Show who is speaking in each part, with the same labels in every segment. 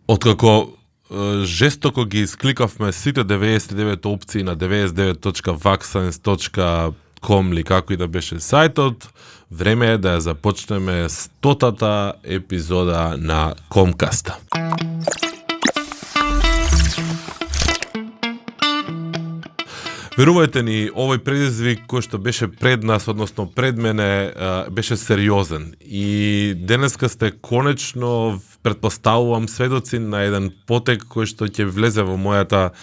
Speaker 1: Откако жестоко ги искликавме сите 99 опции на 99.vaxscience.com или како и да беше сајтот, време е да ја започнеме 100-та епизода на Комкаста. Верувајте ни, овој предизвик кој што беше пред нас, односно пред мене, беше сериозен. И денеска сте конечно, предпоставувам, сведоци на еден потек кој што ќе влезе во моето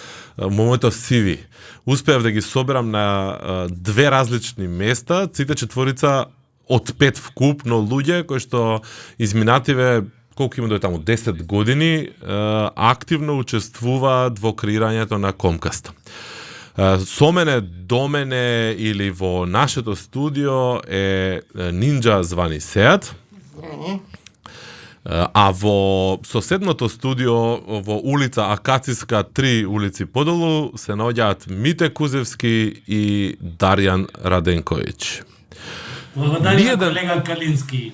Speaker 1: CV. Успеав да ги соберам на две различни места, сите четворица од 5 вкупно луѓе кои што изминативе колку има да е таму 10 години активно учествуваат во креирањето на Комкаста. Со мене, до мене или во нашето студио е Нинџа звани Сеат. А во соседното студио во улица Акациска 3 улици подолу се наоѓаат Мите Кузевски и Дарјан Раденковиќ.
Speaker 2: Благодарим колега Калински.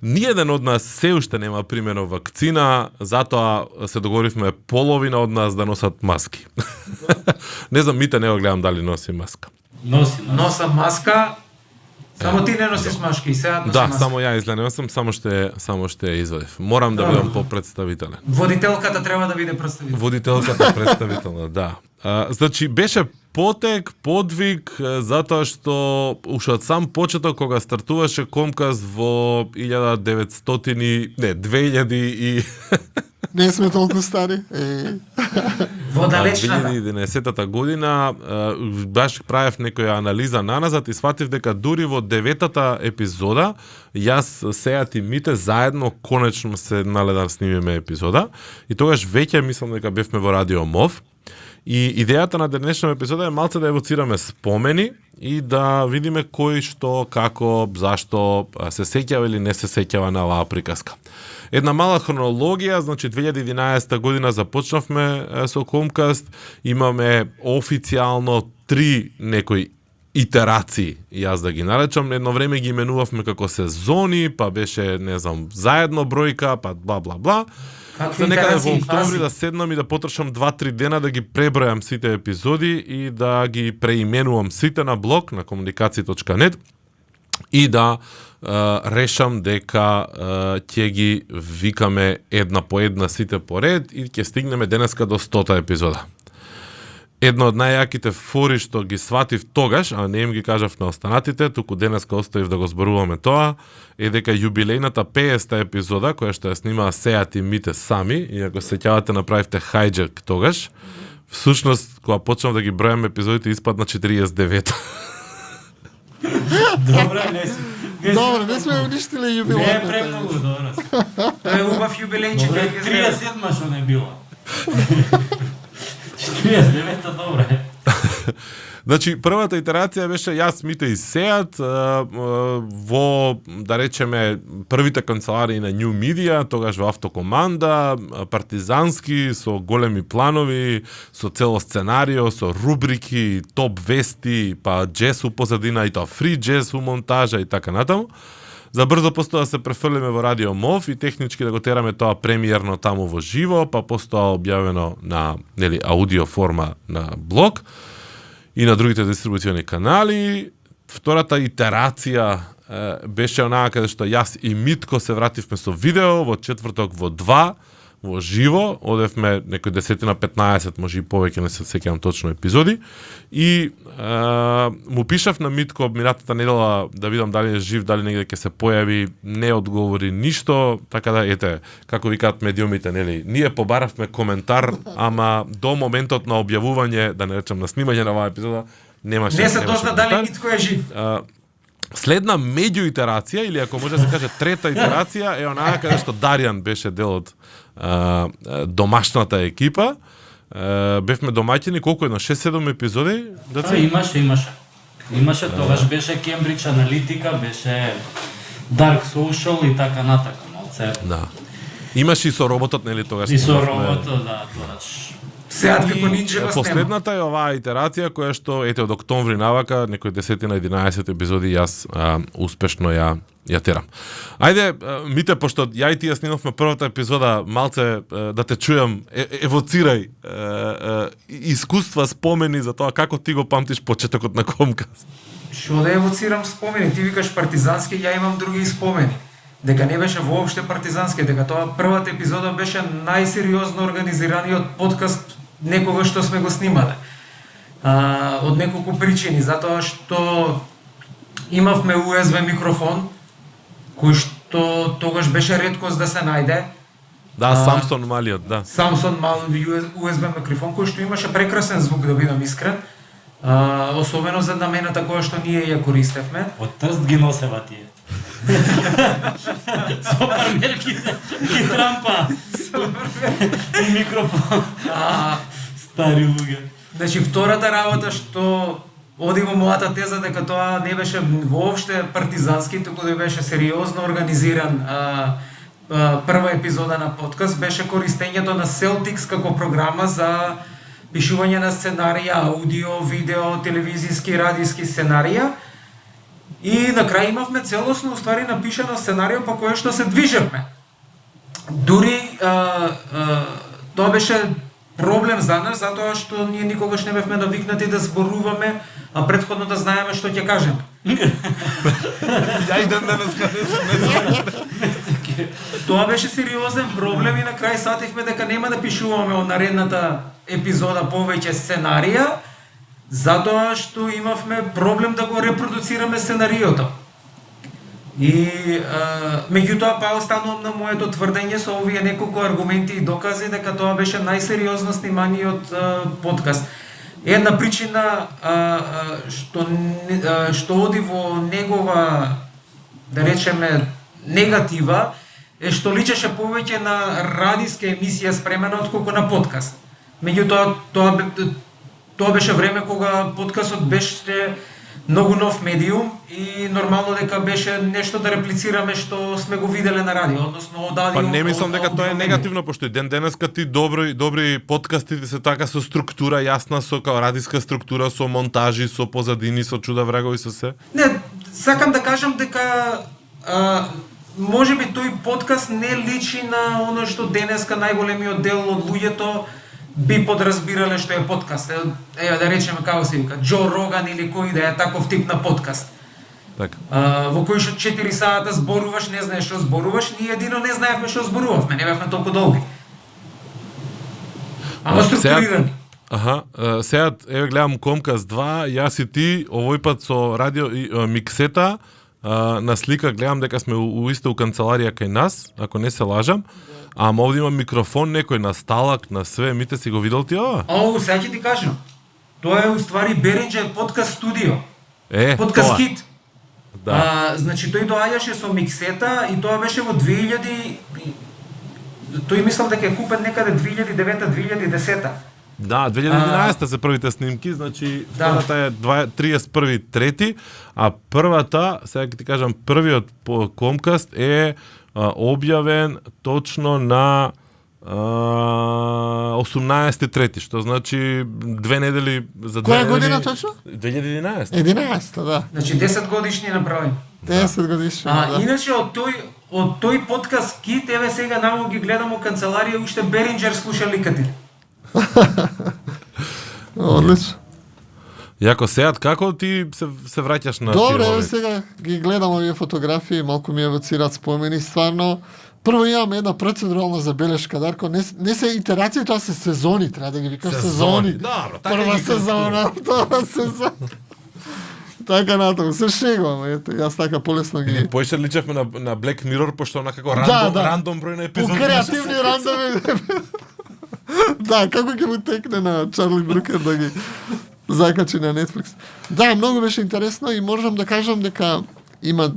Speaker 1: Ниеден од нас се уште нема примено вакцина, затоа се договоривме половина од нас да носат маски. Не знам, Мите, не го гледам дали носи маска.
Speaker 2: Носам маска, само ти не носиш маски и сега носиш маска.
Speaker 1: Да, само ја изгледам сам, само што ја извадив. Морам да бидам попредставителен.
Speaker 2: Водителката треба да биде представителна.
Speaker 1: Водителката представителна, да. Значи, беше потек, подвиг, затоа што уште од сам почеток, кога стартуваше Комкаст во 2000 и...
Speaker 3: Не сме толку стари.
Speaker 2: Во далечната
Speaker 1: 2011 година баш правев некоја анализа наназад и сватив дека дури во 9-та епизода јас, Сеат и Мите заедно конечно седнале да снимиме епизода и тогаш веќе мислам дека бевме во Радио МОВ. И идејата на денешната епизода е малце да евоцираме спомени и да видиме кој што, како, зашто се сеќава или не се сеќава на оваа приказка. Една мала хронологија, значи 2011 година започнавме со Комкаст, имаме официјално 3 некои итерации, јас да ги наречам, едно време ги именувавме како сезони, па беше, не знам, заедно бројка, па бла бла бла. За некаде во октомври да седнам и да потрошам 2-3 дена да ги пребројам сите епизоди и да ги преименувам сите на блог на komunikacije.net и да решам дека ќе ги викаме една по една сите поред и ќе стигнеме денеска до 100-та епизода. Едно од најјаките фори што ги сватив тогаш, а не им ги кажав на останатите, туку денеска оставив да го зборуваме тоа, е дека јубилејната 50-та епизода, која што ја снимаа Сеат и Мите сами, и ако се сеќавате направивте хајџак тогаш, всушност, кога почнав да ги бројам епизодите, испадна 49.
Speaker 2: Добре,
Speaker 3: не сме уништили јубилејната.
Speaker 2: Не е премногу, добро. Тоа е убав јубилејче. 37 што не било. 49-та добре.
Speaker 1: Значи, првата итерација беше јас, Мите и Сеат во, да речеме, првите канцеларии на New Media, тогаш во Автокоманда, партизански, со големи планови, со цело сценарио, со рубрики, топ вести, па джез у позадина и тоа фри джез у монтажа и така натаму. За брзо постоја се префрлиме во Радио МОВ и технички да го тераме тоа премиерно таму во живо, па постоја објавено на аудио форма на блог и на другите дистрибуциони канали. Втората итерација беше онаа каде што јас и Митко се вративме со видео во четврток во 2 во живо, одевме некој 10-15, може и повеќе, не се сеќавам точно епизоди, и му пишав на Митко минатата недела да видам дали е жив, дали негде ќе се појави, не одговори ништо, така да, ете, како викаат медиумите, нели, ние побаравме коментар, ама до моментот на објавување, да не речам на снимање на оваа епизода, немаше.
Speaker 2: Не се дозна дали Митко е жив.
Speaker 1: Следна меѓу итерација, или ако може да се каже трета итерација, е онаа каде што Дарјан беше дел од домашната екипа. Бевме домаќини колку едно 6-7 епизоди?
Speaker 2: Имаше, тогаш беше Кембридж аналитика, беше Dark Social и така натака, малце.
Speaker 1: Да. Имаш и со роботот, нели тогаш?
Speaker 4: И со
Speaker 1: имавме-
Speaker 4: роботот, да, тоа.
Speaker 2: Сега како нинџа го снема.
Speaker 1: Последната е оваа итерација која што ете од октомври навака, некои 10-11 епизоди јас успешно ја терам. Ајде, Мите, пошто ја и ти ја снимавме првата епизода, малце да те чујам, евоцирај искуства, спомени за тоа како ти го памтиш почетокот на Комкаст.
Speaker 2: Што да евоцирам спомени? Ти викаш партизански, ја имам други спомени. Дека не беше воопште партизански, дека тоа првата епизода беше најсериозно организираниот подкаст некогаш што сме го снимале. Од неколку причини, затоа што имавме USB микрофон, кој што тогаш беше реткост да се најде.
Speaker 1: Да, Самсон малиот, да.
Speaker 2: Samsung мал USB микрофон кој што имаше прекрасен звук, да бидам искрен. Особено за намената која што ние ја користевме.
Speaker 4: Од тъст ги носева тие. Со пармерките ги трампа. И микрофон. Стари луѓе.
Speaker 2: Значи, втората работа што оди во мојата теза дека тоа не беше воопште партизански, туку да беше сериозно организиран прва епизода на подкаст, беше користењето на Celtics како програма за пишување на сценарија, аудио, видео, телевизиски, радиски сценарија. И на крај имавме целосно уствари напишано сценарио по кое што се движевме. Дури тоа беше проблем за нас, затоа што ние никогаш не бевме навикнати да зборуваме, а претходно да знаеме што ќе кажеме.
Speaker 1: Ја идем денес
Speaker 2: Тоа беше сериозен проблем и на крај сативме дека нема да пишуваме од наредната епизода повеќе сценарија, затоа што имавме проблем да го репродуцираме сценариото. И меѓутоа па останувам на моето тврдење со овие неколку аргументи и докази дека тоа беше најсериозно сниманиот подкаст. Една причина што оди во негова, да речеме, негатива е што личеше повеќе на радиска емисија спремена отколку на подкаст. Меѓутоа тоа беше време кога подкастот беше многу нов медиум и нормално дека беше нешто да реплицираме што сме го виделе на радио, односно од аудио.
Speaker 1: Па не мислам дека тоа е негативно, пошто и денеска ти добри подкасти се така со структура јасна, со као радиска структура, со монтажи, со позадини, со чуда врагови, со се.
Speaker 2: Не, сакам да кажам дека можеби тој подкаст не личи на оно што денеска најголемиот дел од луѓето би подразбирале што е подкаст. Еве да речеме како се вика, Џо Роган или кој да е таков тип на подкаст.
Speaker 1: Така.
Speaker 2: Во кој што 4 сата зборуваш, не знаеш што зборуваш, ние едино не знаевме што зборувавме, не бевме толку долги. Ама структурирани.
Speaker 1: Сега еве гледам Комкаст 2, јас и ти овој пат со радио миксета на слика гледам дека сме у исто канцеларија кај нас, ако не се лажам. Ама овде има микрофон некој на сталак, на све, Мите си го видел ти ова?
Speaker 2: Сега ќе ти кажам. Тоа е уствари Behringer подкаст студио. Подкаст
Speaker 1: тоа.
Speaker 2: хит.
Speaker 1: Да.
Speaker 2: Значи тој доаѓаше со миксета и тоа беше во 2000. Тој мислам дека е купен некаде 2009-2010.
Speaker 1: Да, 2011 се првите снимки, значи втората е 31.3, а првата, сега ќе ти кажам, првиот по Комкаст е објавен точно на 18.3, што значи 2 недели за 2
Speaker 3: Која
Speaker 1: недели.
Speaker 3: година точно?
Speaker 1: 2011.
Speaker 3: 11, да.
Speaker 2: Значи 10 годишни направи.
Speaker 3: 10 годишни, да.
Speaker 2: Иначе од тој подкаст кит, еве сега намо ги гледам у канцеларија, уште Behringer слуша ликати.
Speaker 3: Одлично.
Speaker 1: Јако, Сеат, како ти се враќаш на
Speaker 3: Добре,
Speaker 1: тие
Speaker 3: еве сега ги гледам овие фотографии, малку ми евоцираат спомени, стварно. Прво имам една процедурална забелешка, Дарко, не се итерации, тоа се сезони, треба да ги викаш сезони.
Speaker 1: Добро, така
Speaker 3: Прва
Speaker 1: ги
Speaker 3: сезона, втора сезона. Така натаму, се шегувам, ете, јас така полесно ги...
Speaker 1: Поише личевме на Black Mirror, пошто онакако
Speaker 3: Да.
Speaker 1: рандом број на
Speaker 3: По
Speaker 1: епизоди.
Speaker 3: креативни рандоми. Да, како ќе му текне на Чарли Брукер да ги закачи на Netflix. Да, многу беше интересно и можам да кажам дека има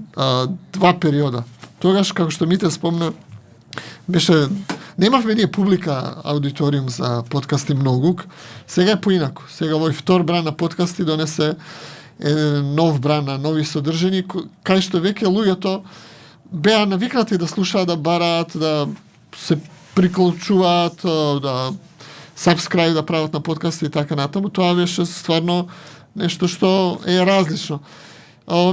Speaker 3: два периода. Тогаш, како што Мите спомна, беше... Немавме ние публика, аудиториум за подкасти многу. Сега е поинако. Сега овој втор бран на подкасти донесе нов бран на нови содржини, кај што веќе луѓето беа навикнати да слушаат, да бараат, да се приклучуваат, да subscribe да прават на подкасти и така натаму. Тоа беше стварно нешто што е различно.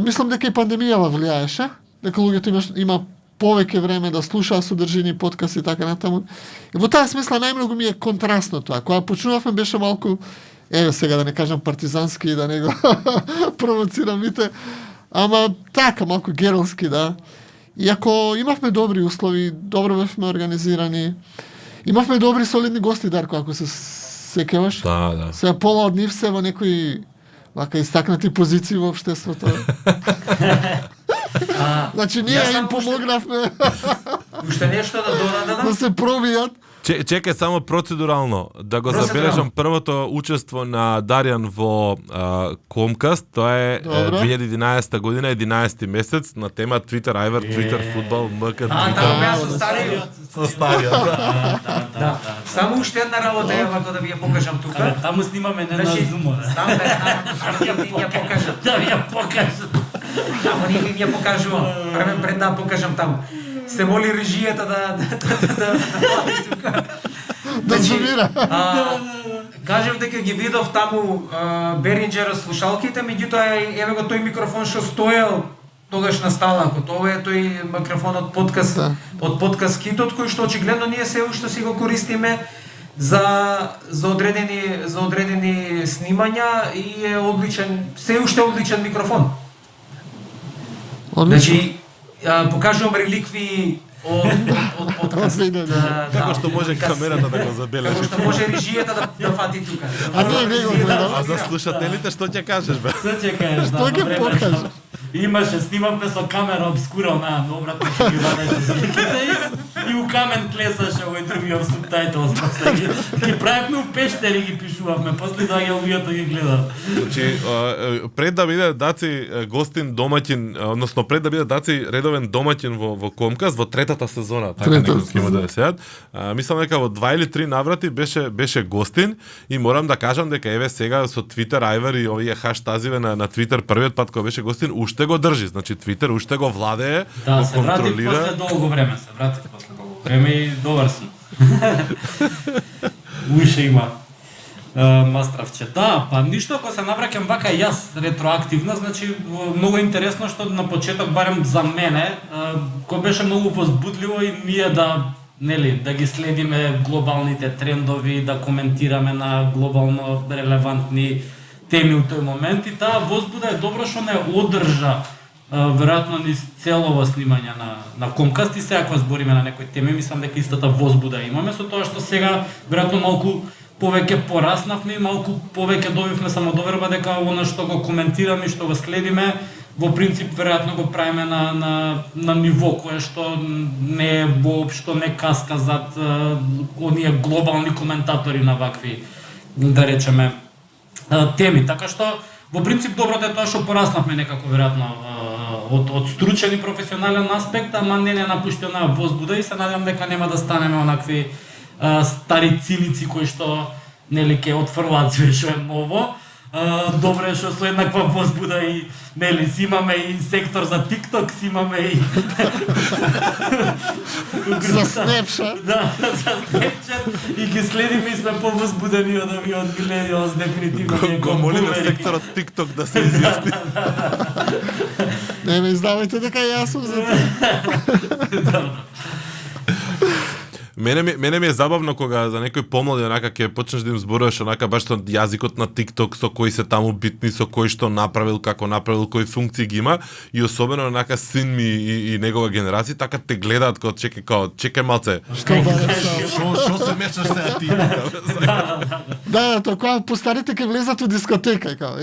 Speaker 3: Мислам дека и пандемијава влијаеше, дека луѓето има повеќе време да слушаат содржини подкасти и така натаму. И во таа смисла најмногу ми е контрастно тоа. Кога почнувавме беше малку, сега да не кажам партизански и да не го провоцирам мите, ама така малку геролски, да. Иако имавме добри услови, добро бевме организирани, имавме добри солидни гости, Дарко, ако се сеќаваш.
Speaker 1: Да.
Speaker 3: Сега пола од нив се во некои вака истакнати позиции во општеството. Значи ние им помогнавме
Speaker 2: Уште нешто да додадам?
Speaker 3: да се пробијат.
Speaker 1: Чекај само процедурално да го забележам првото учество на Дарјан во Комкаст, тоа е 2011 година, 11 месец, на тема Twitter Айвар, Twitter фудбал, МК.
Speaker 2: Таму беа со стариот.
Speaker 1: Со стариот.
Speaker 2: Да. Само уште една работа е вако да ви ја покажам тука.
Speaker 4: Таму снимаме не на Zoom.
Speaker 2: Знам да ви ја покажам.
Speaker 4: Да ви ја покажам.
Speaker 2: Таму не ви ја покажувам. Пред да покажам таму. Се моли режијата да вади тука.
Speaker 3: Да зумира.
Speaker 2: Кажев дека ги видов таму Беринџер слушалките, меѓутоа еве го тој микрофон што стоел тогаш на сталакот. Ова е тој микрофон од подкаст китот кој што очигледно ние се уште си го користиме за одредени снимања и е одличен, се уште одличен микрофон. Значи покажувам реликви од подкаст.
Speaker 1: Како што може камерата да го забележи.
Speaker 2: Како што може режијата да фати тука.
Speaker 3: Не го гледам.
Speaker 1: А за слушателите што ќе кажеш бе?
Speaker 4: Што ќе кажеш?
Speaker 3: Што ќе покажеш?
Speaker 4: Имаше, снимавме со камера обскура на обратно ќе ги вадеше сликите и у камен клесаше овој другиот субтајтл. Ги правевме у пештери, ги пишувавме, после доаѓа луѓето ги гледа.
Speaker 1: Значи, пред да биде Даци гостин домаќин, односно пред да биде Даци редовен домаќин во Комкаст во третата сезона, така некој ќе му да сеат. Мислам дека во 2 или 3 наврати беше гостин и морам да кажам дека еве сега со Twitter Айвар и овие хаштазиве на Twitter првиот пат кога беше гостин уште го држи, значи Twitter уште го владее,
Speaker 4: Да,
Speaker 1: го
Speaker 4: се врати
Speaker 1: контролира.
Speaker 4: после долго време, и добар сум. Уште има мастравче. Да, па ништо, ако се навраќам вака јас ретроактивно, значи многу интересно што на почеток, барем за мене, кој беше многу возбудливо и ние да ги следиме глобалните трендови, да коментираме на глобално релевантни теми у тој момент и таа возбуда е добро што не одржа веројатно низ целово снимање на Комкаст и сега кога збориме на некои теми, мислам дека истата возбуда имаме со тоа што сега веројатно малку повеќе пораснавме и малку повеќе добивме самодоверба дека она што го коментираме и што го следиме во принцип веројатно го правиме на ниво кое што не е воопшто не каска зад оние глобални коментатори на вакви, да речеме, теми, така што во принцип доброто е тоа што пораснавме некако веројатно од стручен и професионален аспект, ама не напушти онаа возбуда и се надевам дека нема да станеме онакви стари циници кои што нели ќе отфрлаат све што е ново. Добро е што со еднаква возбуда и нели си имаме и сектор за TikTok, си имаме и
Speaker 3: За Snapchat.
Speaker 4: Да, за Snapchat и ги следиме и сме повозбудени од овие милениалс дефинитивно.
Speaker 1: Го молиме секторот TikTok да се изјасни.
Speaker 3: Не ме издавајте дека јас сум за тоа.
Speaker 1: Мене ми е забавно кога за некој помлади онака ќе почнеш да им зборуваш онака баш со јазикот на TikTok, со кои се таму битни, со кој што направил, како направил, кои функции ги има и особено онака син ми и негова генерација така те гледаат како чекај малце. Што се мешаш сега ти?
Speaker 3: Да, тоа кога постарите ќе влезат у дискотека, као,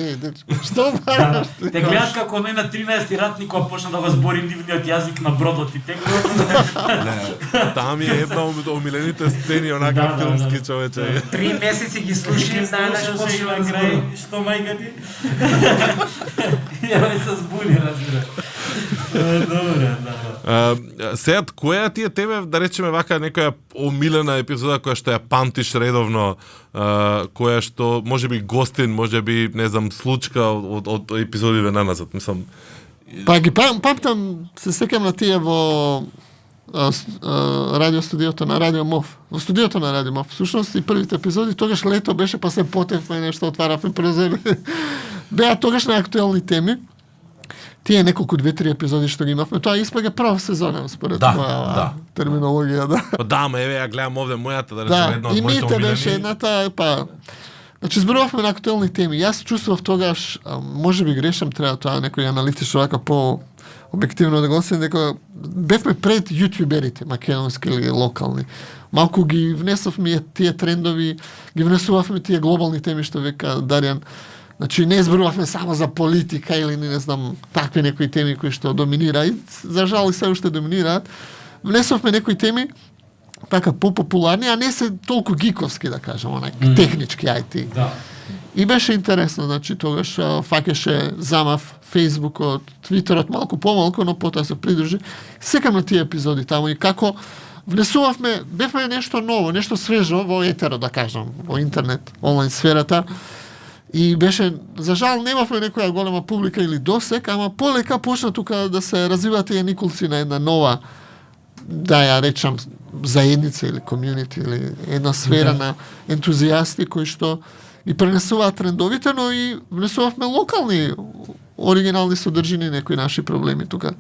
Speaker 3: што бараш?
Speaker 4: Те гледат како оној на 13-ти ратник кога почна да го збори нивниот јазик на бродот и текно.
Speaker 1: Таа ми е една од омилените сцени онака филмски, човече.
Speaker 2: 3 месеци ги слушам, знаеш почнува да зборува.
Speaker 4: Што мајка ти? Ја се збуни, разбира. Добре, да.
Speaker 1: Сега, која ти е тебе, да речеме вака, некоја омилена епизода која што ја памтиш редовно, која што можеби гостин, можеби, не знам, случка од епизодиве наназад, мислам.
Speaker 3: Па ги памтам, се сеќам на тие во радио студиото на Радио МОВ. Во студиото на Радио МОВ. Всушност и првите епизоди, тогаш лето беше, па се потевме нешто, отваравме прозори. Беа тогаш на актуелни теми. Тие неколку 2-3 епизоди што ги имавме, тоа испак е прва сезона, според моја терминологија, да.
Speaker 1: Па да, ама еве ја гледам овде мојата, да
Speaker 3: Да,
Speaker 1: речем една од
Speaker 3: и
Speaker 1: моите
Speaker 3: мите беше
Speaker 1: омилени.
Speaker 3: едната, па... Значи, зборувавме на актуелни теми. Јас чувствував тогаш, може би грешам, треба тоа некој аналитич вака по објективно да го освен, дека бевме пред јутюберите, македонски или локални. Малку ги внесовме тие трендови, ги внесувавме тие глобални теми што века Дарјан. Значи, не зборувавме само за политика или не знам, такви некои теми кои што доминира и за жал и се уште доминираат. Внесовме некои теми така популарни, а не се толку гиковски, да кажам, онај технички IT.
Speaker 4: Да.
Speaker 3: И беше интересно, значи тогаш факеше замав Фејсбукот, Твитерот малку помалку, но потоа се придружи. Секам на тие епизоди таму и како внесувавме, бевме нешто ново, нешто свежо во етеро, да кажам, во интернет, онлайн сферата. И беше, за жал, немавме некоја голема публика или досек, ама полека почна тука да се развиваат тие никулци на една нова, да ја речам, заедница или комјунити или една сфера на ентузијасти кои што и пренесуваат трендовите, но и внесувавме локални оригинални содржини некои наши проблеми тука.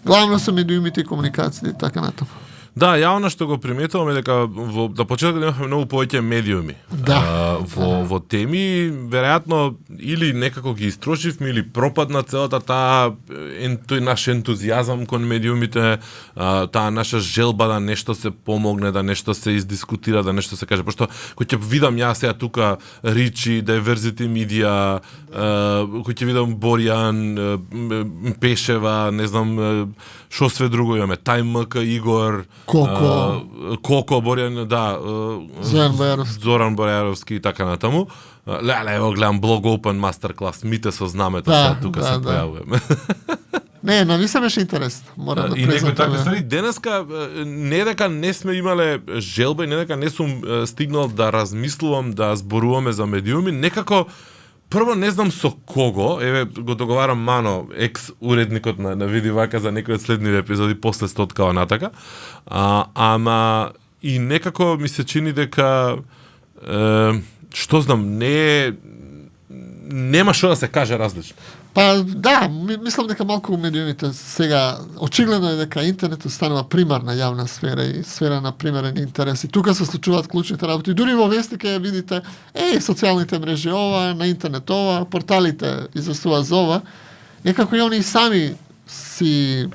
Speaker 3: Главно се медиумите и комуникациите и така натаму.
Speaker 1: Да, ја она што го приметувам е дека во да почетокот имавме многу повеќе медиуми.
Speaker 3: Да.
Speaker 1: Во теми веројатно или некако ги истрошивме или пропадна целата таа тој наш ентузијазам кон медиумите, таа наша желба да нешто се помогне, да нешто се издискутира, да нешто се каже, пошто кој ќе видам јас сега тука Ричи, Diversity Media, кој ќе видам Боријан, Пешева, не знам што све друго имаме, ТајМК, Игор, Коко, Боријан, да, Зоран Бојаровски и така натаму. Леле, ево гледам Blog Open Masterclass, мите со знамето, сега тука се појавуваме.
Speaker 3: Не, нависа беше интересно. Морам да
Speaker 1: и некои такви
Speaker 3: презентувам.
Speaker 1: ствари денеска не дека не сме имале желба и не дека не сум стигнал да размислувам да зборуваме за медиуми, некако прво не знам со кого, еве го договарам Мано, екс уредникот на Види вака за некои од следниве епизоди после 100 натака. Ама и некако ми се чини дека што знам, нема што да се каже различно.
Speaker 3: Па да, мислам дека малку медиумите сега очигледно е дека интернетот станува примарна јавна сфера и сфера на примерен интерес. И тука се случуваат клучните работи. Дури во вестник ја видите, социјалните мрежи ова, на интернет ова, порталите известуваат за ова. Некако и они сами си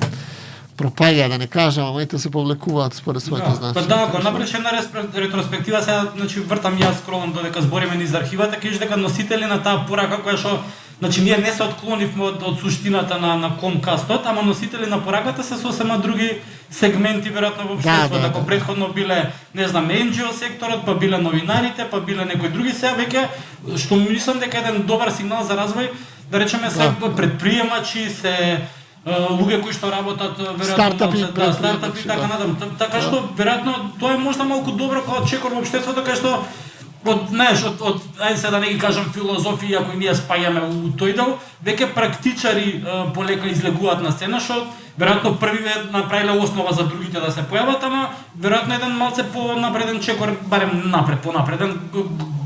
Speaker 3: пропаѓа, да не кажам, ама и се повлекуваат според своите значи.
Speaker 4: Па да, ако направиш една ретроспектива, сега значи вртам јас скролам додека збориме низ архивата, кажеш дека носители на таа порака која што значи ние не се отклонивме од суштината на Комкастот, ама носители на пораката се сосема други сегменти веројатно во општеството. Ако претходно биле, не знам, NGO секторот, па биле новинарите, па биле некои други, сега веќе што мислам дека еден добар сигнал за развој, да речеме се предприемачи, се луѓе кои што работат веројатно стартапи така надам. Така што веројатно тоа е можда малку добро како чекор во општеството кај што од ајде се да не ги кажам филозофија, ако и ние спаѓаме у тој дел, веќе практичари полека излегуваат на сцена, што веројатно првиве направиле основа за другите да се појават, ама веројатно еден малце понапреден чекор, барем понапреден,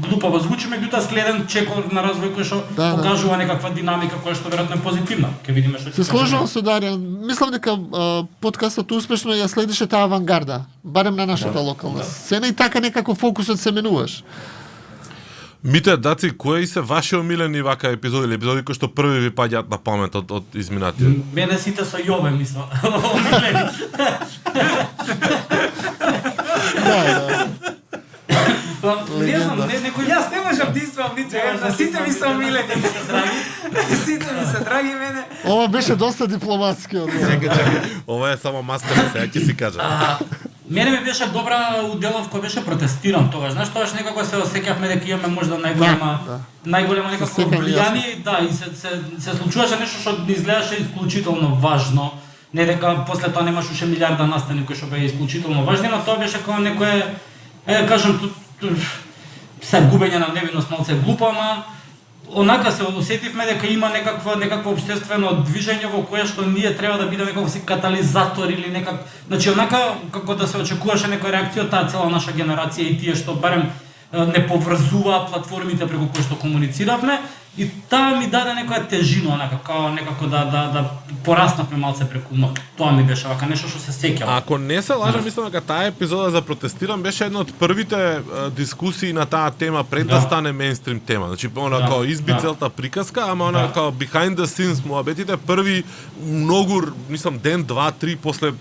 Speaker 4: глупаво звучи, меѓутоа следен чекор на развој кој што покажува некаква динамика која што веројатно е позитивна. Ќе видиме што ќе
Speaker 3: се сложувам со Дарјан. Мислам дека подкастот успешно ја следише таа авангарда, барем на нашата локална сцена и така некако фокусот се менуваш.
Speaker 1: Мите, даци, кои се ваши омилени вака епизоди или епизоди кои што први ви паѓаат на памет од изминатиот?
Speaker 4: Мене сите со Јове, мислам. Омилени.
Speaker 3: Да.
Speaker 4: Не знам, некој...
Speaker 2: Јас не можам да иствам ниту една, сите ми се омилени. Сите ми се драги мене.
Speaker 3: Ова беше доста дипломатски одговор.
Speaker 1: Ова е само маскара, сега ќе си кажам.
Speaker 4: Мене ми беше добра уделов кој беше протестиран тогаш. Знаеш, тогаш некако се осеќавме дека имаме можда најголема некакво влијание, да, и се случуваше нешто што изгледаше исклучително важно. Не дека после тоа немаш уште милиарда настани кои што беа исклучително важни, но тоа беше како некое кажам се губење на невиност, малце глупо, ама онака се усетивме дека има некакво општествено движење во кое што ние треба да бидеме како си катализатор или некак, значи онака како да се очекуваше некоја реакција од таа цела наша генерација и тие што барем не поврзуваа платформите преку кои што комунициравме и таа ми даде некоја тежина, онака као некако да пораснавме малце преку ноќ. Тоа ми беше вака нешто што се сеќавам.
Speaker 1: Ако не се лажам, мислам дека таа епизода за протестирам беше една од првите дискусии на таа тема пред да стане мејнстрим тема. Значи она као изби целта приказка, ама она као behind the scenes муабетите први многу, мислам ден, два, три после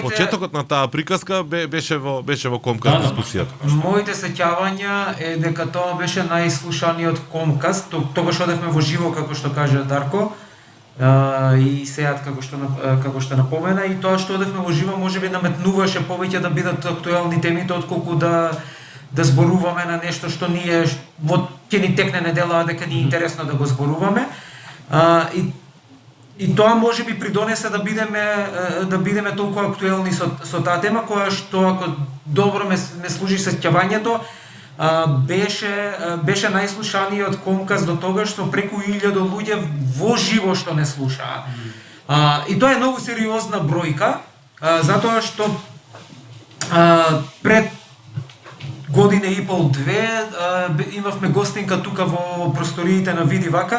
Speaker 1: почетокот на таа приказка беше во Комкаст дискусијата.
Speaker 2: Моите сеќавања е дека тоа беше најслушаниот Комкаст. Тогаш одевме во живо, како што каже Дарко, и Сеат како што напомена, и тоа што одевме во живо можеби наметнуваше повеќе да бидат актуелни темите отколку да зборуваме на нешто што ние ќе ни текне недела дека ни е интересно да го зборуваме. И тоа можеби придонесе да бидеме толку актуелни со таа тема, која што ако добро ме служи сеќавањето, беше најслушаниот Комкаст до тогаш што преку 1000 луѓе во живо што не слушаа. И тоа е многу сериозна бројка, затоа што пред година и пол, две, имавме гостинка тука во просториите на Види Вака,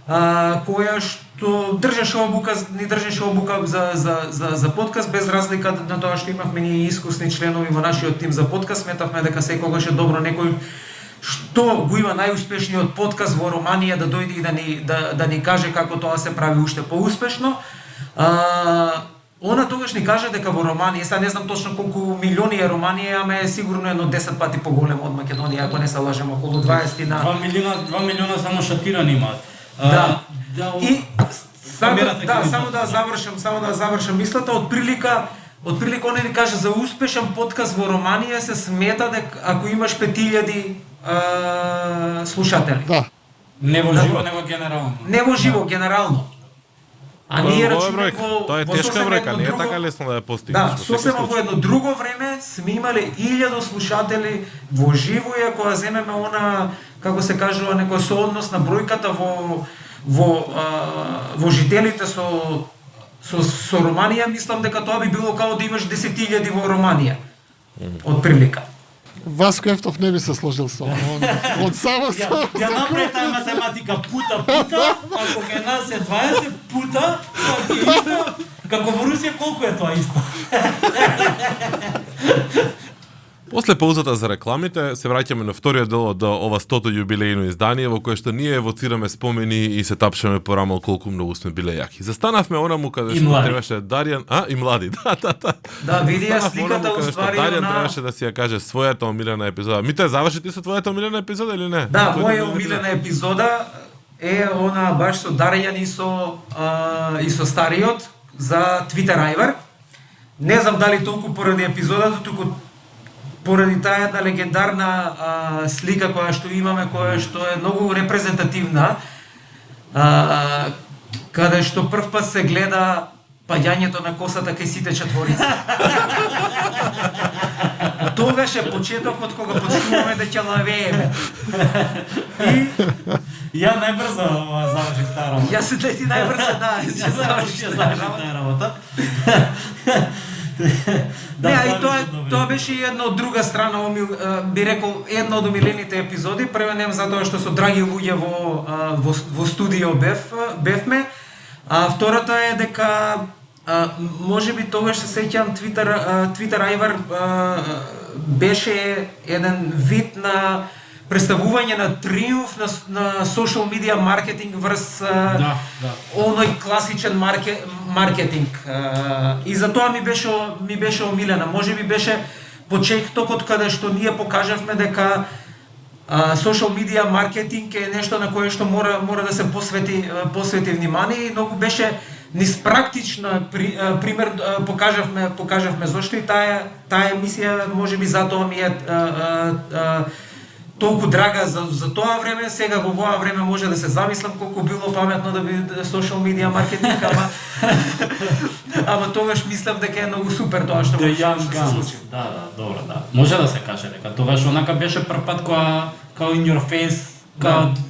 Speaker 2: која што ни држеше обука за подкаст, без разлика на тоа што имавме ние искусни членови во нашиот тим за подкаст. Сметавме дека секогаш е добро некој што го има најуспешниот подкаст во Романија да дојде и да ни каже како тоа се прави уште поуспешно. Она тогаш ни кажа дека во Романија, сега не знам точно колку милиони е Романија, ама е сигурно едно 10 пати поголемо од Македонија, ако не се лажам, околу 20 на
Speaker 4: 2 милиона само шатирани имаат.
Speaker 2: И само да завршам мислата, отприлика он ни каже за успешен подкаст во Романија се смета дека ако имаш 5000 слушатели.
Speaker 3: Да.
Speaker 4: Не во живо, него генерално.
Speaker 2: Не во живо, генерално. А ние речеме
Speaker 1: тоа е тешка бројка, не е така лесно да ја постигнеш.
Speaker 2: Да, сосема во едно друго време сме имале 1000 слушатели во живо и ако ја земеме она, како се кажува, некој сооднос на бројката во жителите со Романија, мислам дека тоа би било као да имаш 10.000 во Романија. Од прилика.
Speaker 3: Васко Ефтов не би се сложил со он само
Speaker 4: Ја направи таа математика пута, ако кај нас е 20 пута, тоа е исто, како во Русија колку е тоа исто?
Speaker 1: После паузата за рекламите се враќаме на вториот дел од ова 100-то јубилејно издание во кое што ние евоцираме спомени и се тапшаме по рамо колку многу сме биле јаки. Застанавме онаму каде што требаше Даријан, и млади, да.
Speaker 2: Да, види ја сликата уствари
Speaker 1: Даријан
Speaker 2: на
Speaker 1: требаше да си ја каже својата омилена епизода. Мите, заврши ти со твојата омилена епизода или не?
Speaker 2: Да, моја омилена епизода е она баш со Даријан и со стариот за Twitter Айвар. Не знам дали толку поради епизодата, туку поради таа една легендарна слика која што имаме, која што е многу репрезентативна, каде што прв пат се гледа паѓањето на косата кај сите четворици. Тогаш е почетокот кога почнуваме да ќе лавееме.
Speaker 4: Ја најбрзо заврших таа работа.
Speaker 2: Јас се ти најбрзо, да,
Speaker 4: Ја заврших таа работа.
Speaker 2: Не, и тоа беше една од друга страна, би рекол, една од омилените епизоди, првенем затоа што со драги луѓе во студио бевме, а втората е дека можеби тогаш се сеќам Twitter Айвар беше еден вид на представување на триумф на social media маркетинг врз оној класичен маркетинг. И затоа ми беше омилена. Можеби беше почетокот каде што ние покажавме дека social media маркетинг е нешто на кое што мора да се посвети внимание и многу беше низ практична пример покажавме зошто и таа емисија можеби затоа ми е толку драга за тоа време. Сега во оваа време може да се замислам колку било паметно да биде social media маркетинг, ама тогаш мислам дека е многу супер тоа што се случи.
Speaker 4: Да, добро, да. Може да се каже дека тогаш онака беше прв пат кога in your face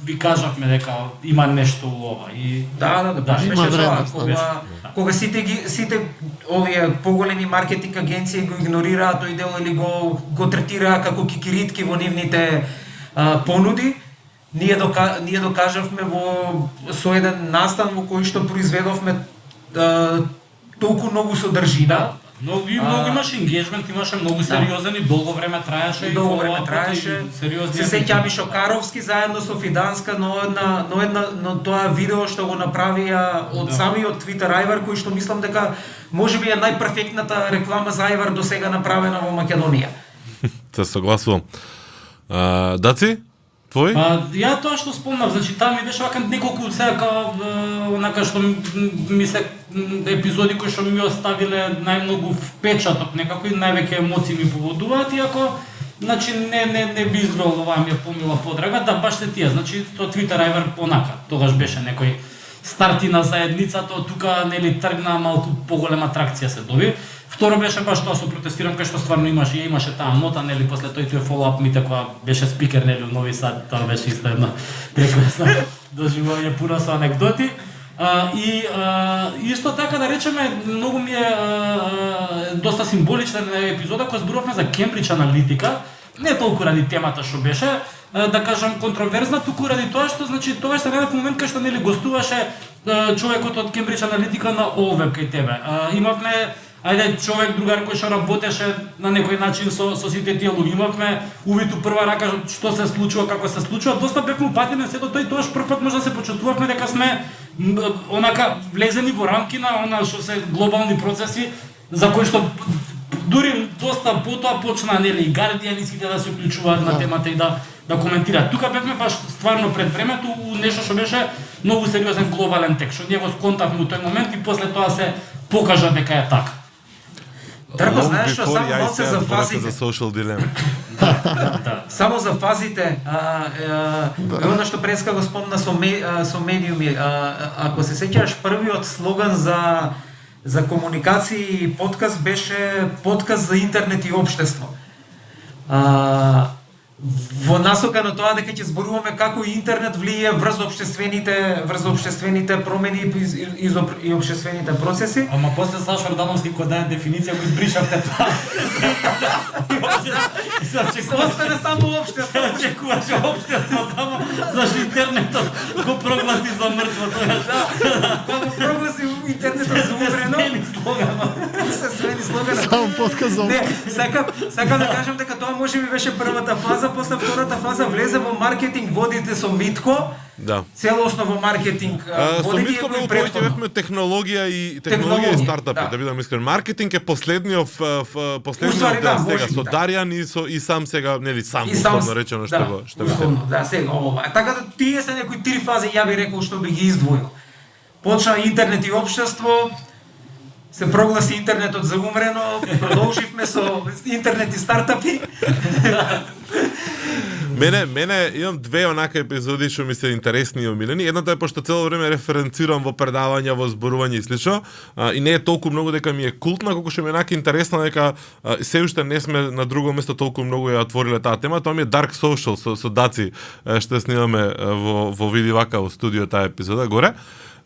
Speaker 4: ви кажавме дека има нешто ова и
Speaker 2: Да, баш
Speaker 3: има
Speaker 2: беше тоа.
Speaker 3: вредност,
Speaker 2: Кога сите овие поголеми маркетинг агенции го игнорираат тој дел или го третираат како кикиритки во нивните понуди, ние докажавме со еден настан во кој што произведовме толку многу содржина.
Speaker 4: Многу имаше engagement, имаше многу сериозен и долго време траеше и
Speaker 2: долго време траеше.
Speaker 4: сериозни.
Speaker 2: Се сеќам и Шокаровски заедно со Фиданска, но тоа видео што го направија од самиот Twitter Айвар, кој што мислам дека можеби е најперфектната реклама за Айвар до сега направена во Македонија.
Speaker 1: Се согласувам. Даци? Твој?
Speaker 4: Ја тоа што спомнав, значи таа ми беше вака неколку сега онака што ми се епизоди кои што ми оставиле најмногу впечаток, некако и највеќе емоции ми поводуваат, иако значи не би извел оваа ми е помила подрага, да баш се тие, значи со Twitter Айвар понака, тогаш беше некој старти на заедницата, од тука нели тргна малку поголема атракција се доби. Второ беше баш тоа со протестирам кај што стварно имаше таа нота, нели после тој фоллоуап мите кога беше спикер нели во Нови Сад, тоа беше исто една прекрасна доживување пуна со анекдоти. И исто така да речеме, многу ми е доста символична епизода која зборувавме за Кембридж аналитика, не толку ради темата што беше, да кажам контроверзна, туку ради тоа што значи тоа се најдов момент кај што нели гостуваше човекот од Кембридж аналитика на ОВЕБ кај тебе. Имавме човек другар кој што работеше на некој начин со сите тие луѓе. Имавме увид у прва рака што се случува, како се случува. Доста бевме упатени се до тој тоаш прв пат може да се почувствувавме дека сме онака влезени во рамки на она што се глобални процеси за кои што дури доста потоа почна нели и Guardian и сите да се уклучуваат на темата и да коментираат. Тука бевме баш стварно пред времето у нешто што беше многу сериозен глобален текст, што ние го сконтавме у тој момент и после тоа се покажа дека е така.
Speaker 2: Трпа, знаеш што, само малце за фазите.
Speaker 1: За social dilemma.
Speaker 2: Само за фазите, оно што преска го спомна со медиуми, ако се сеќаш првиот слоган за комуникација и подкаст беше подкаст за интернет и општество. Во насока на тоа дека ќе зборуваме како интернет влијае врз општествените промени и општествените процеси.
Speaker 4: Ама после Сашо Ордановски кој даде дефиниција го избришавте тоа.
Speaker 2: Остане само општество.
Speaker 4: Очекуваше општество само зашто интернетот го прогласи за мртво.
Speaker 2: Кога го прогласи интернетот за умрено, се смени слогана.
Speaker 3: Само подкаст за
Speaker 2: Сакам да кажам дека тоа можеби беше првата фаза, после втората фаза влезе во маркетинг, водите со Митко.
Speaker 1: Да.
Speaker 2: Целосно во маркетинг.
Speaker 1: Со Митко многу повеќе бевме технологија и стартапи, да бидам искрен. Маркетинг е последниот дел сега со Даријан и сам сега, нели сам условно речено што го
Speaker 2: Да, сега ова. Така да тие се некои три фази, ја би рекол што би ги издвоил. Почна интернет и општество, се прогласи интернетот за умрено, продолживме со интернет и стартапи.
Speaker 1: Мене имам две онака епизоди што ми се интересни и омилени. Едната е пошто цело време референцирам во предавања, во зборување и слично, и не е толку многу дека ми е култна, колку што ми е онака интересна дека се уште не сме на друго место толку многу ја отвориле таа тема. Тоа ми е Dark Social со Даци, што снимаме во Види вака во студио таа епизода горе.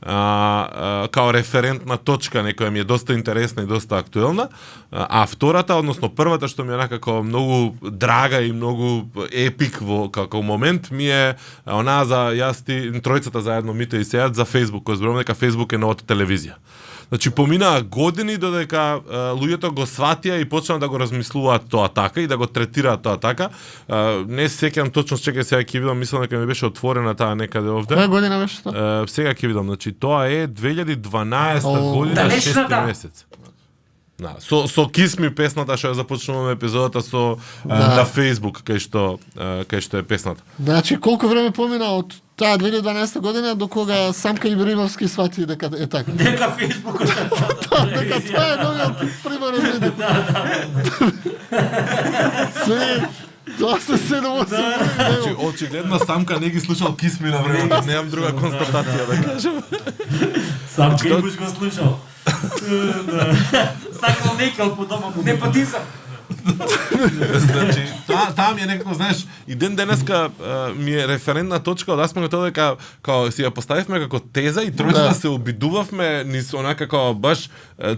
Speaker 1: Као референтна точка, некоја ми е доста интересна и доста актуелна, а втората, односно првата што ми е некако многу драга и многу епик во како момент ми е онаа за јас ти тројцата заедно Мите и Сејат за Facebook, кој зборувам дека Facebook е новата телевизија. Значи поминаа години додека луѓето го сватија и почнаа да го размислуваат тоа така и да го третираат тоа така. Не се сеќавам точно чека сега ќе видам, мислам дека ми беше отворена таа некаде овде.
Speaker 3: Која година беше тоа?
Speaker 1: Сега ќе видам, значи тоа е 2012 година, 6 месец. Да, со Kiss Me песната што ја започнуваме епизодата со на Facebook кај што е песната.
Speaker 3: Значи колку време помина од таа 2012 година до кога Самка Ибримовски свати дека е така.
Speaker 4: Дека Фејсбукот е
Speaker 3: тоа. Дека тоа е новиот примерен видео. Тоа се 7-8
Speaker 1: Значи очигледно Самка не ги слушал Kiss Me на времето, немам друга констатација да кажам.
Speaker 4: Самка Ибуш го слушал. Сакал некал по дома му.
Speaker 2: Непотизам.
Speaker 1: Значи, таа ми е некако, знаеш, и ден денеска ми е референтна точка од аспект на тоа дека као си ја поставивме како теза и тројцата се обидувавме низ онака како баш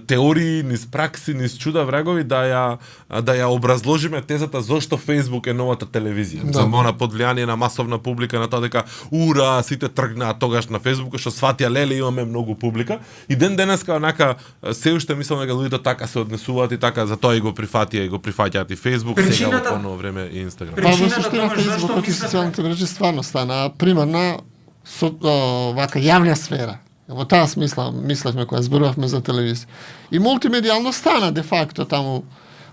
Speaker 1: теории, низ пракси, низ чуда врагови да ја образложиме тезата зошто Facebook е новата телевизија.
Speaker 3: Да.
Speaker 1: Само на под влијание на масовна публика на тоа дека ура, сите тргнаа тогаш на Facebook што сватија леле имаме многу публика и ден денеска онака се уште мислам дека луѓето така се однесуваат и така затоа и го прифаќаат и Facebook, сега во поново време и Instagram.
Speaker 3: Па во
Speaker 2: Причината
Speaker 3: суштина
Speaker 2: тоа зашто
Speaker 3: Facebook и
Speaker 2: мислевме-
Speaker 3: социјалните мрежи стварно стана примарна вака јавна сфера. Во таа смисла мислевме кога зборувавме за телевизија. И мултимедијално стана де факто таму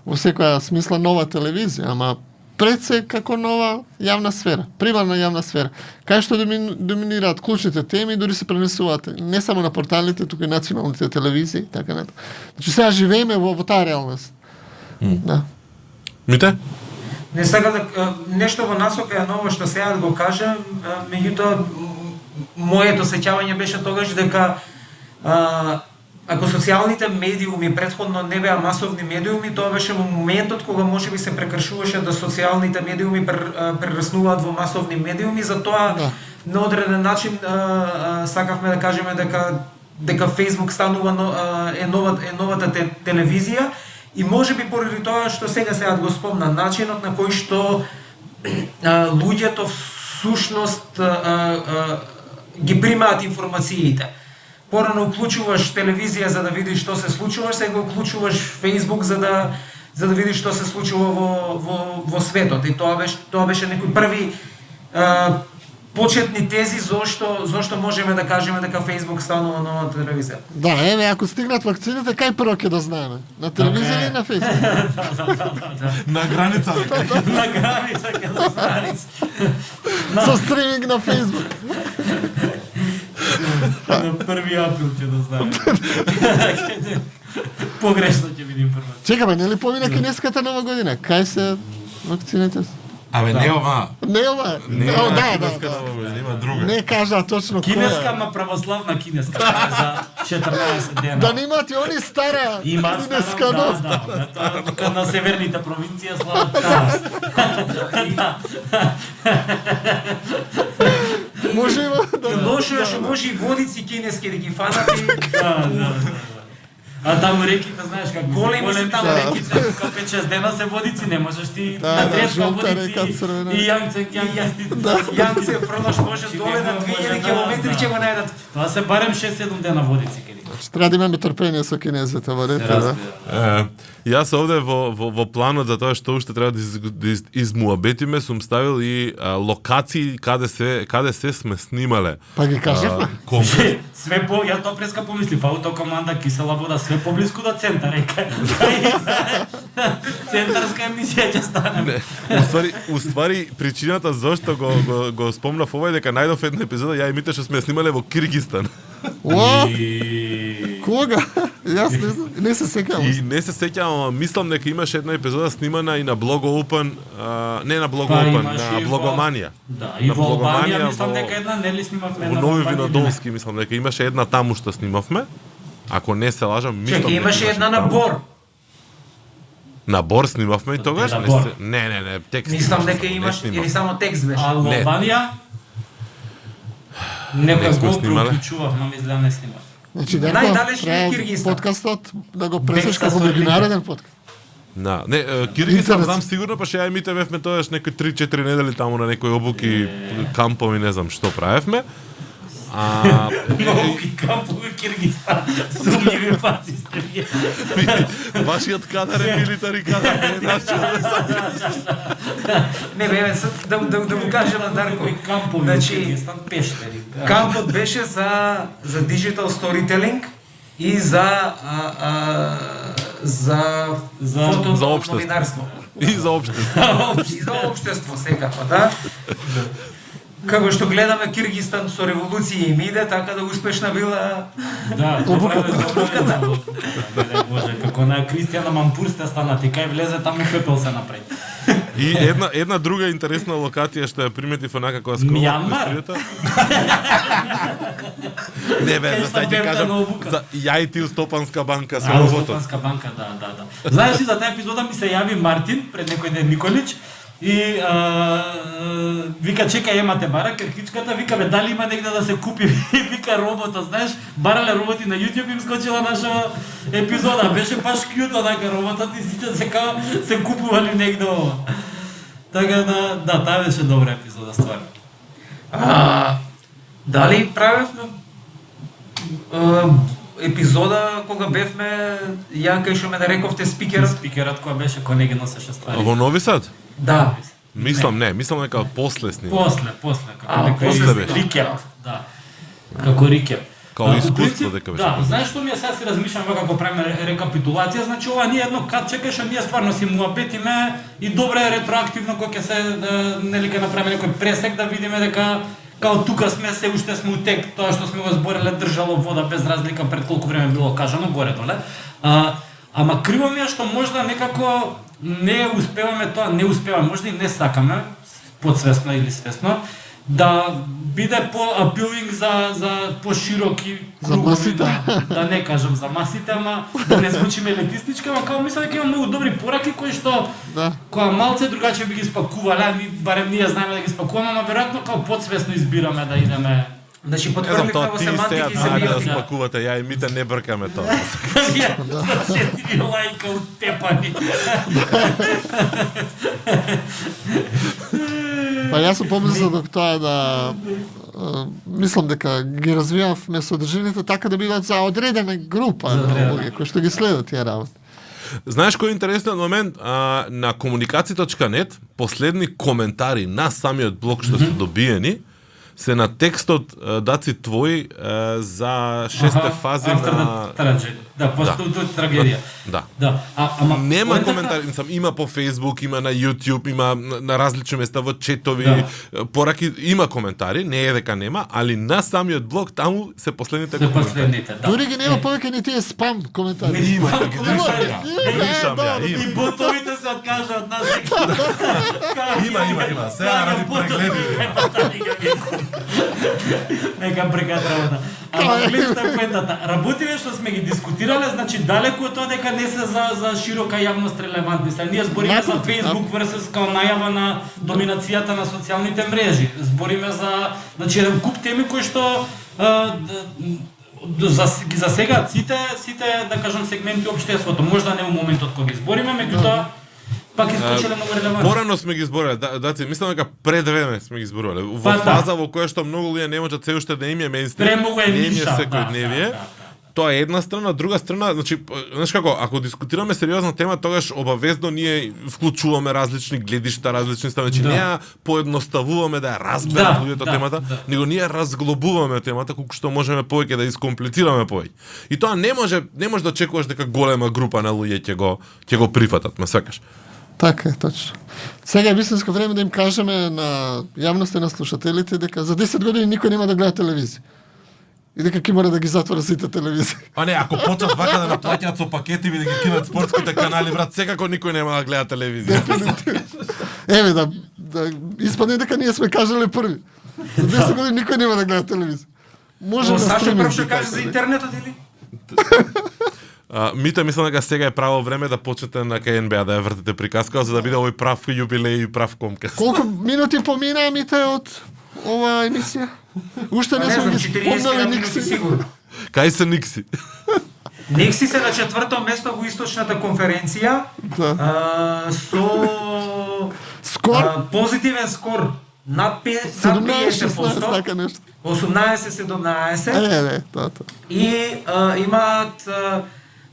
Speaker 3: во секоја смисла нова телевизија, ама пред се како нова јавна сфера, примарна јавна сфера, кај што доминираат клучните теми, дури се пренесуваат не само на порталите, туку и националните телевизии и така натаму. Значи сега живееме во таа реалност. Да.
Speaker 1: Мите?
Speaker 2: Не сега да нешто во насока е ново што сега да го кажам, меѓутоа моето сеќавање беше тогаш дека ако социјалните медиуми претходно не беа масовни медиуми, тоа беше во моментот кога можеби се прекршуваше да социјалните медиуми прераснуваат во масовни медиуми, затоа
Speaker 3: Да.
Speaker 2: на одреден начин сакавме да кажеме дека Facebook станува е новата телевизија и можеби поради тоа што сега го спомна начинот на кој што луѓето всушност ги примаат информациите. Порано уклучуваш телевизија за да видиш што се случува, сега уклучуваш Facebook за да видиш што се случува во светот. И тоа беше некои први почетни тези зошто можеме да кажеме дека Facebook станува нова телевизија.
Speaker 3: Да, еве, ако стигнат вакцините, кај прво ќе да знаеме? На телевизија или на Facebook?
Speaker 1: На граница.
Speaker 4: На граница, ќе да граница.
Speaker 3: Со стриминг на Facebook.
Speaker 4: На 1 април ќе да знаеме. Погрешно ќе видим прво.
Speaker 3: Чекаме, нели помина кинеската нова година? Кај се вакцините?
Speaker 1: Абе, не ова.
Speaker 3: Не ова.
Speaker 1: Не
Speaker 3: О,
Speaker 1: ова
Speaker 3: да,
Speaker 1: кинеска
Speaker 3: да.
Speaker 1: нова година, има друга.
Speaker 3: Не кажа точно
Speaker 4: Кинеска,
Speaker 3: која.
Speaker 4: ама православна кинеска, за 14 дена.
Speaker 3: Да немат и они стара
Speaker 4: Има
Speaker 3: кинеска нова.
Speaker 4: да, тука на северните провинција слават таа.
Speaker 3: Може има да.
Speaker 2: Лошо е што може и водици кинески да ги фанат и
Speaker 4: Да. А таму реките, знаеш како
Speaker 2: Големи се таму
Speaker 4: реките, тука 5-6 дена се водици, не можеш ти
Speaker 3: Да,
Speaker 4: на
Speaker 3: да,
Speaker 4: трешка
Speaker 3: жолта
Speaker 4: водици
Speaker 3: река, црвена.
Speaker 4: и јанце јанјасти.
Speaker 2: Јанце фрлаш може доле на 2000 километри ќе го најдат.
Speaker 4: Тоа се барем 6-7 дена водици кај него.
Speaker 3: Треба да имаме трпение со кинезите, барете, да.
Speaker 1: Јас овде во планот за тоа што уште треба да измуабетиме сум ставил и локации каде се сме снимале.
Speaker 3: Па ги кажавме.
Speaker 4: Све по, ја тоа преска помислив, автокоманда кисела вода, све поблиску до центар, река. Центарска емисија ќе стане.
Speaker 1: Уствари причината зошто го спомнав ова е дека најдов една епизода ја и Мите што сме снимале во Киргистан.
Speaker 3: О, кога? Јас не знам, не се сеќавам.
Speaker 1: И не се сеќавам, ама мислам дека имаше една епизода снимана и на Blogo Open, не на Blogo Open, на Блогоманија.
Speaker 4: Да, и
Speaker 1: На
Speaker 4: во Албанија
Speaker 1: Блогоманија,
Speaker 4: мислам
Speaker 1: во-
Speaker 4: дека една нели снимавме
Speaker 1: Во
Speaker 4: една
Speaker 1: Нови
Speaker 4: во Албанија,
Speaker 1: Винодолски мислам дека имаше една таму што снимавме. Ако не се лажам, мислам
Speaker 2: Чеки,
Speaker 1: дека
Speaker 2: имаше една на
Speaker 1: таму.
Speaker 2: Бор.
Speaker 1: На Бор снимавме и тогаш?
Speaker 4: На
Speaker 1: Не,
Speaker 4: Бор.
Speaker 1: не, текст.
Speaker 2: Мислам
Speaker 1: снимавме,
Speaker 2: дека
Speaker 1: не
Speaker 2: имаш
Speaker 1: снимавме.
Speaker 2: или само текст беше.
Speaker 4: А во
Speaker 1: Не.
Speaker 4: Албанија
Speaker 1: Не
Speaker 4: некој
Speaker 1: сме
Speaker 4: го
Speaker 1: снимале.
Speaker 4: приклучував, но мислам да не снимав.
Speaker 3: Значи,
Speaker 2: Најдалечниот
Speaker 3: треба
Speaker 2: Киргистан.
Speaker 3: подкастот да го пресеш
Speaker 4: Бекста
Speaker 3: како
Speaker 4: со
Speaker 3: меѓународен подкаст.
Speaker 1: Да, не, Киргизстан
Speaker 3: Интернет.
Speaker 1: знам сигурно, па ше ја и Мите бевме тоаш некои 3-4 недели таму на некои обуки, кампови, не знам што правевме. А
Speaker 4: Многи кампови Киргизстан, сумњиви паци сте вие.
Speaker 1: вашиот кадар е милитари кадар, не е наш.
Speaker 2: Не бе, да му кажам на Дарко.
Speaker 4: Кои кампови
Speaker 2: Значи,
Speaker 4: Киргизстан, пештери.
Speaker 2: кампот беше за digital storytelling и за фото
Speaker 1: За општество.
Speaker 2: новинарство.
Speaker 1: И за општество.
Speaker 2: И за општество секако, да. Како што гледаме Киргизстан со револуција им иде, така да успешна била
Speaker 4: Да, обуката. Не дай Боже, како на Кристијана Мампурста стана, ти кај влезе таму пепел се направи.
Speaker 1: И една друга интересна локација што ја приметив онака кога скролав
Speaker 4: Мјанмар?
Speaker 1: историјата. Не бе, за сега ќе кажам, за ја и ти у Стопанска банка со роботот.
Speaker 4: Стопанска банка, да. Знаеш ли, за таа епизода ми се јави Мартин пред некој ден Николич и вика чекај емате бара кркичката, вика бе дали има негде да се купи, вика роботот, знаеш, барале роботи на YouTube им скочила наша епизода, беше баш кјут онака роботот и сите се купували негде ова. Така да, таа беше добра епизода стварно.
Speaker 2: Дали правевме епизода кога бевме ја кај што ме нарековте спикерот?
Speaker 4: Спикерот кој беше кој не ги носеше ствари.
Speaker 1: Во Нови Сад?
Speaker 2: Да.
Speaker 1: Мислам дека после снима.
Speaker 4: После, како
Speaker 1: после беше.
Speaker 4: рикеп, да. Како рикеп.
Speaker 1: Као искуство дека беше.
Speaker 4: Да, знаеш што ми е, сега си размишлам како правиме рекапитулација, значи ова ние едно кат чекаше, ние стварно си муабетиме и добре е ретроактивно кога ќе се нели ќе направиме некој пресек да видиме дека као тука сме се уште сме утек, тоа што сме го збореле држало вода без разлика пред колку време било кажано горе-доле. Ама криво ми е што можда некако не успеваме тоа, можда и не сакаме, подсвесно или свесно, да биде по-апилинг за по-широки кругови,
Speaker 3: масите.
Speaker 4: да не кажам за масите, ама да не звучиме елитистички, ама као мислам дека има многу добри пораки кои што која малце другаче би ги спакувале, барем ние знаеме да ги спакуваме, ама веројатно као подсвесно избираме да идеме.
Speaker 2: Значи
Speaker 1: Не знам,
Speaker 2: потврдивме
Speaker 1: тоа
Speaker 2: во
Speaker 1: ти
Speaker 2: семантика и
Speaker 1: сега да
Speaker 2: семиотика.
Speaker 1: спакувате, ја и мите не бркаме тоа.
Speaker 4: Ја, 4 лајка утепани.
Speaker 3: Па јас сум помислил дека тоа да мислам дека ги развивавме содржините така да бидат за одредена група на луѓе кои што ги следат тие работи.
Speaker 1: Знаеш кој е интересен момент? На комуникација.нет последни коментари на самиот блог што се добиени се на текстот Даци твој за 6 фази на
Speaker 4: трагедија. Да, после трагедија.
Speaker 1: Да.
Speaker 4: Ама
Speaker 1: нема коментари, има по Facebook, има на YouTube, има на различни места во четови, пораки, има коментари, не е дека нема, али на самиот блог таму се последните коментари.
Speaker 4: Да.
Speaker 3: Дури ги нема повеќе ни тие спам коментари.
Speaker 1: Има, ги вишам ја.
Speaker 4: И ботовите се откажа од нас.
Speaker 1: Има. Сега ради прегледи.
Speaker 4: Нека прекат работа. Ама гледате поентата. Работиве што сме ги дискутирале, значи далеку од тоа дека не се за широка јавност релевантни. Сега ние збориме за Facebook versus као најава на доминацијата на социјалните мрежи. Збориме за значи еден куп теми кои што ги засегаат сите да кажам сегменти општеството. Можда не во моментот кога ги збориме, меѓутоа пак искочеле многу релевантни.
Speaker 1: Порано сме ги збореле, даци, мислам дека пред време сме ги збореле. Во фаза во која што многу луѓе не можат се уште да им е мејнстрим, не им е секојдневие. Тоа е една страна, друга страна, значи, знаеш како, ако дискутираме сериозна тема, тогаш обавезно ние вклучуваме различни гледишта, различни стави, значи не ја поедноставуваме да ја разберат луѓето темата, него ние разглобуваме темата колку што можеме повеќе да искомплицираме повеќе. И тоа не може да очекуваш дека голема група на луѓе ќе го прифатат, ме сакаш.
Speaker 3: Така е, точно. Сега е вистинско време да им кажеме на јавноста и на слушателите дека за 10 години никој нема да гледа телевизија. И дека ќе мора да ги затвора сите телевизии.
Speaker 1: А не, ако почнат вака да наплаќаат со пакети и да ги кинат спортските канали, брат, секако никој нема да гледа телевизија.
Speaker 3: Еве да испадне дека ние сме кажале први. За 10 години никој нема да гледа телевизија. Може да
Speaker 2: Саша
Speaker 3: стриминг.
Speaker 2: прв што каже за интернетот или?
Speaker 1: Мите мислам дека сега е право време да почнете на КНБА да ја вртите приказка за да биде овој прав јубилеј и прав комкаст.
Speaker 3: Колку минути поминаа мите од ова емисија? Уште не сме ги спомнали никси.
Speaker 2: Сигурно.
Speaker 1: Кај се Никси?
Speaker 2: Никси се на 4-то место во источната конференција со
Speaker 3: Скор
Speaker 2: позитивен скор над
Speaker 3: 17-16 така нешто.
Speaker 2: 18-17.
Speaker 3: Тоа.
Speaker 2: И имаат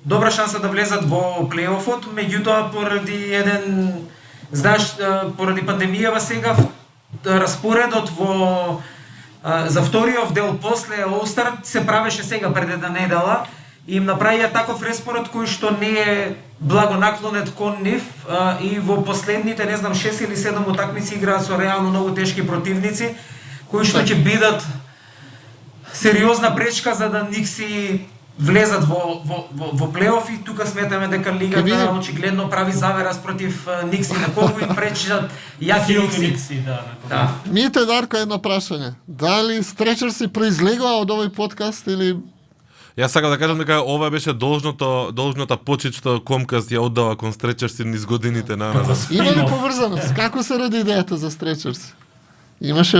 Speaker 2: добра шанса да влезат во плейофот, меѓутоа поради поради пандемијава сега распоредот за вториот дел после All-Star се правеше сега пред една недела и им направија таков распоред кој што не е благонаклонет кон нив и во последните, не знам, 6 или 7 утакмици играат со реално многу тешки противници кои што ќе бидат сериозна пречка за да Никси влезат во плейоф и тука сметаме дека
Speaker 3: Ке
Speaker 2: лигата
Speaker 3: видим.
Speaker 2: очигледно прави заверас против Никси, на кого им пречат јаки Никси.
Speaker 4: Никси, да.
Speaker 2: Да.
Speaker 3: Мите, Дарко, едно прашање. Дали Стречерс си произлегува од овој подкаст или...
Speaker 1: Јас сакам да кажам дека ова беше должната почит што Комкаст ја оддава кон Стречерси низ годините назад.
Speaker 3: Има ли поврзаност? Како се роди идејата за Стречерс? Имаше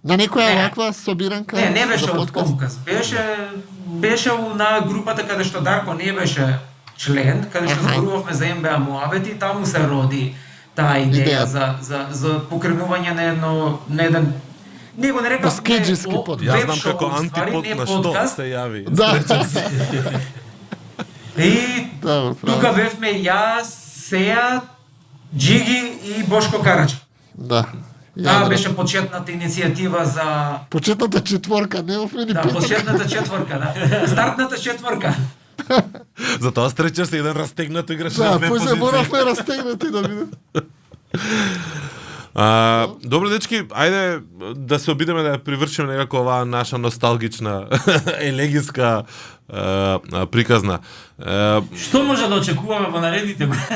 Speaker 3: на некоја
Speaker 2: Не.
Speaker 3: ваква собиранка
Speaker 2: Не беше
Speaker 3: за
Speaker 2: од
Speaker 3: подкаст?
Speaker 2: Комкас. Беше на групата каде што Дарко не беше член, каде што
Speaker 3: Аха.
Speaker 2: зборувавме за МБА Муабети, таму се роди таа идеја
Speaker 3: Идеја.
Speaker 2: за покренување на еден не го нарекавме
Speaker 3: Баскеджиски подкаст.
Speaker 1: Јас знам како антипод на што се јави.
Speaker 3: Да.
Speaker 2: И
Speaker 3: Да,
Speaker 2: тука
Speaker 3: право.
Speaker 2: бевме јас, Сеја, Джиги и Бошко Карач.
Speaker 3: Да.
Speaker 2: Таа
Speaker 3: Јадро.
Speaker 2: беше почетната иницијатива за
Speaker 3: Почетната четворка, не овме ни
Speaker 2: да,
Speaker 3: петок.
Speaker 2: почетната четворка, да. Стартната четворка.
Speaker 1: Затоа Стречерс еден растегнато играше
Speaker 3: Да,
Speaker 1: на две
Speaker 3: пој се
Speaker 1: позиции.
Speaker 3: моравме растегнати да биде.
Speaker 1: Добро, дечки, ајде да се обидеме да ја привршиме некако оваа наша носталгична, елегиска приказна.
Speaker 2: Што може да очекуваме во наредните години?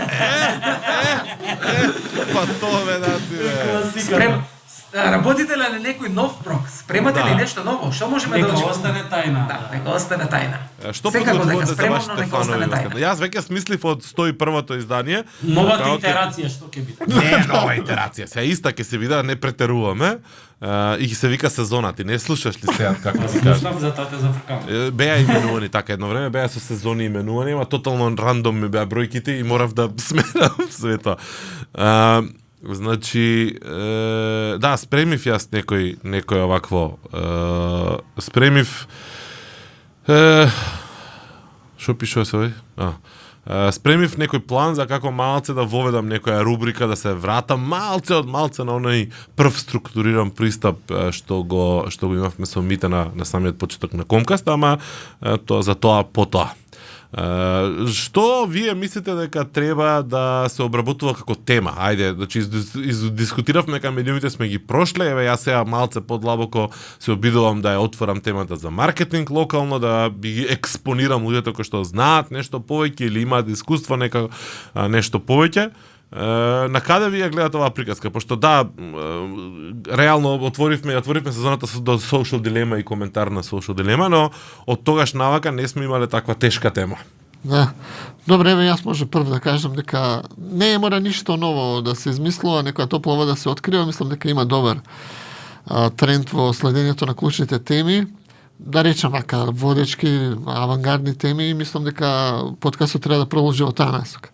Speaker 1: Па тоа бе,
Speaker 2: Спрем... Работите ли на некој нов прок? Спремате
Speaker 1: Да.
Speaker 2: ли нешто ново? Што можеме да
Speaker 4: Нека
Speaker 2: очекуваме?
Speaker 4: остане тајна.
Speaker 2: Да, нека остане тајна.
Speaker 1: Што
Speaker 2: Секако дека
Speaker 1: подготвувате за
Speaker 2: спремно,
Speaker 1: вашите
Speaker 2: нека остане
Speaker 1: фанови?
Speaker 2: тајна.
Speaker 1: Јас веќе смислив од 101-то издание.
Speaker 4: Новата
Speaker 1: Како ќе-
Speaker 4: итерација што ќе биде?
Speaker 1: Не, нова итерација. Се иста ќе се види, не претеруваме. И се вика сезона. Ти не слушаш ли сега како ти кажа?
Speaker 4: Слушнав за тоа те зафркам.
Speaker 1: Беа именувани така едно време, беа со сезони именувани, ама тотално рандом ми беа бројките и морав да сменам све тоа. Значи, да, спремив јас некој овакво, спремив, шо пишува се овој? Спремив некој план за како малце да воведам некоја рубрика, да се вратам малце од малце на оној прв структуриран пристап што го имавме со Мите на самиот почеток на Комкаст, ама за тоа потоа. Што вие мислите дека треба да се обработува како тема? Ајде, значи дискутиравме дека медиумите сме ги прошле, еве јас сега малце подлабоко се обидувам да ја отворам темата за маркетинг локално, да би ги експонирам луѓето кои што знаат нешто повеќе или имаат искуство нешто повеќе. На каде ви ја гледате оваа приказка? Пошто да, реално отворивме сезоната до Social Dilemma и коментар на Social Dilemma, но од тогаш навака не сме имале таква тешка тема.
Speaker 3: Да. Добре, еве јас може прв да кажам дека не мора ништо ново да се измислува, некоја топла вода да се открива, мислам дека има добар тренд во следењето на клучните теми. Да речам вака водечки, авангардни теми, и мислам дека подкастот треба да продолжи во таа насока.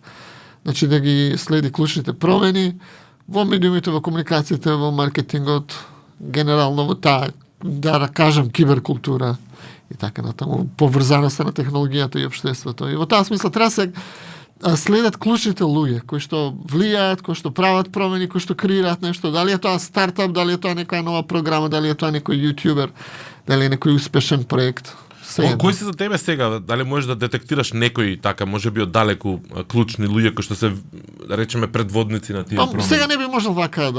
Speaker 3: Значи да ги следи клучните промени во медиумите, во комуникациите, во маркетингот, генерално во таа, да кажам, киберкултура и така натаму, поврзаноста на технологијата и општеството. И во таа смисла треба се следат клучните луѓе кои што влијаат, кои што прават промени, кои што креираат нешто, дали е тоа стартап, дали е тоа некоја нова програма, дали е тоа некој јутјубер, дали е некој успешен проект.
Speaker 1: Кои се за тебе сега? Дали можеш да детектираш некои така, можеби оддалеку клучни луѓе кои што се, да речеме, предводници на тие промени?
Speaker 3: Сега не би можел вака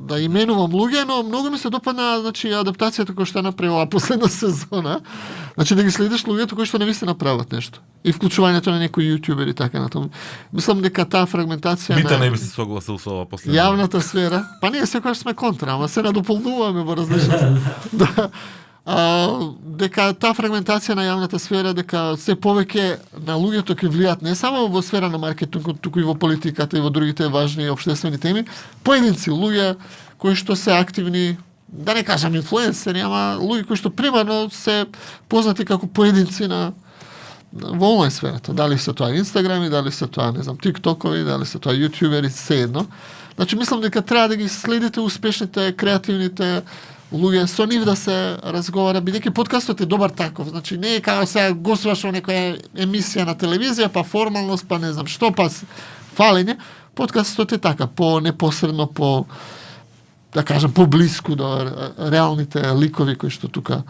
Speaker 3: да именувам луѓе, но многу ми се допадна, значи, адаптацијата која што направила последна сезона. Значи да ги следиш луѓето кои што навистина прават нешто. И вклучувањето на некои јутјубери и така натаму. Мислам дека таа фрагментација
Speaker 1: Мите
Speaker 3: на
Speaker 1: не би се согласил со ова последно.
Speaker 3: јавната сфера, па ние секогаш сме контра, ама се надополнуваме во различни. Да. Дека таа фрагментација на јавната сфера, дека се повеќе на луѓето ќе влијат не само во сфера на маркетингот, туку и во политиката и во другите важни општествени теми, поединци луѓе кои што се активни, да не кажам инфлуенсери, ама луѓе кои што примарно се познати како поединци во онлайн сферата. Дали се тоа Инстаграми, дали се тоа, не знам, тиктокови, дали се тоа јутјубери, се едно. Значи, мислам дека треба да ги следите успешните, креативните луѓе, со нив да се разговара, бидејќи подкастот е добар таков. Значи, не е како сега гостуваш во некоја емисија на телевизија, па формалност, па не знам што, па фалење. Подкастот е така, по непосредно, по, да кажам, поблиску до реалните ликови кои што тука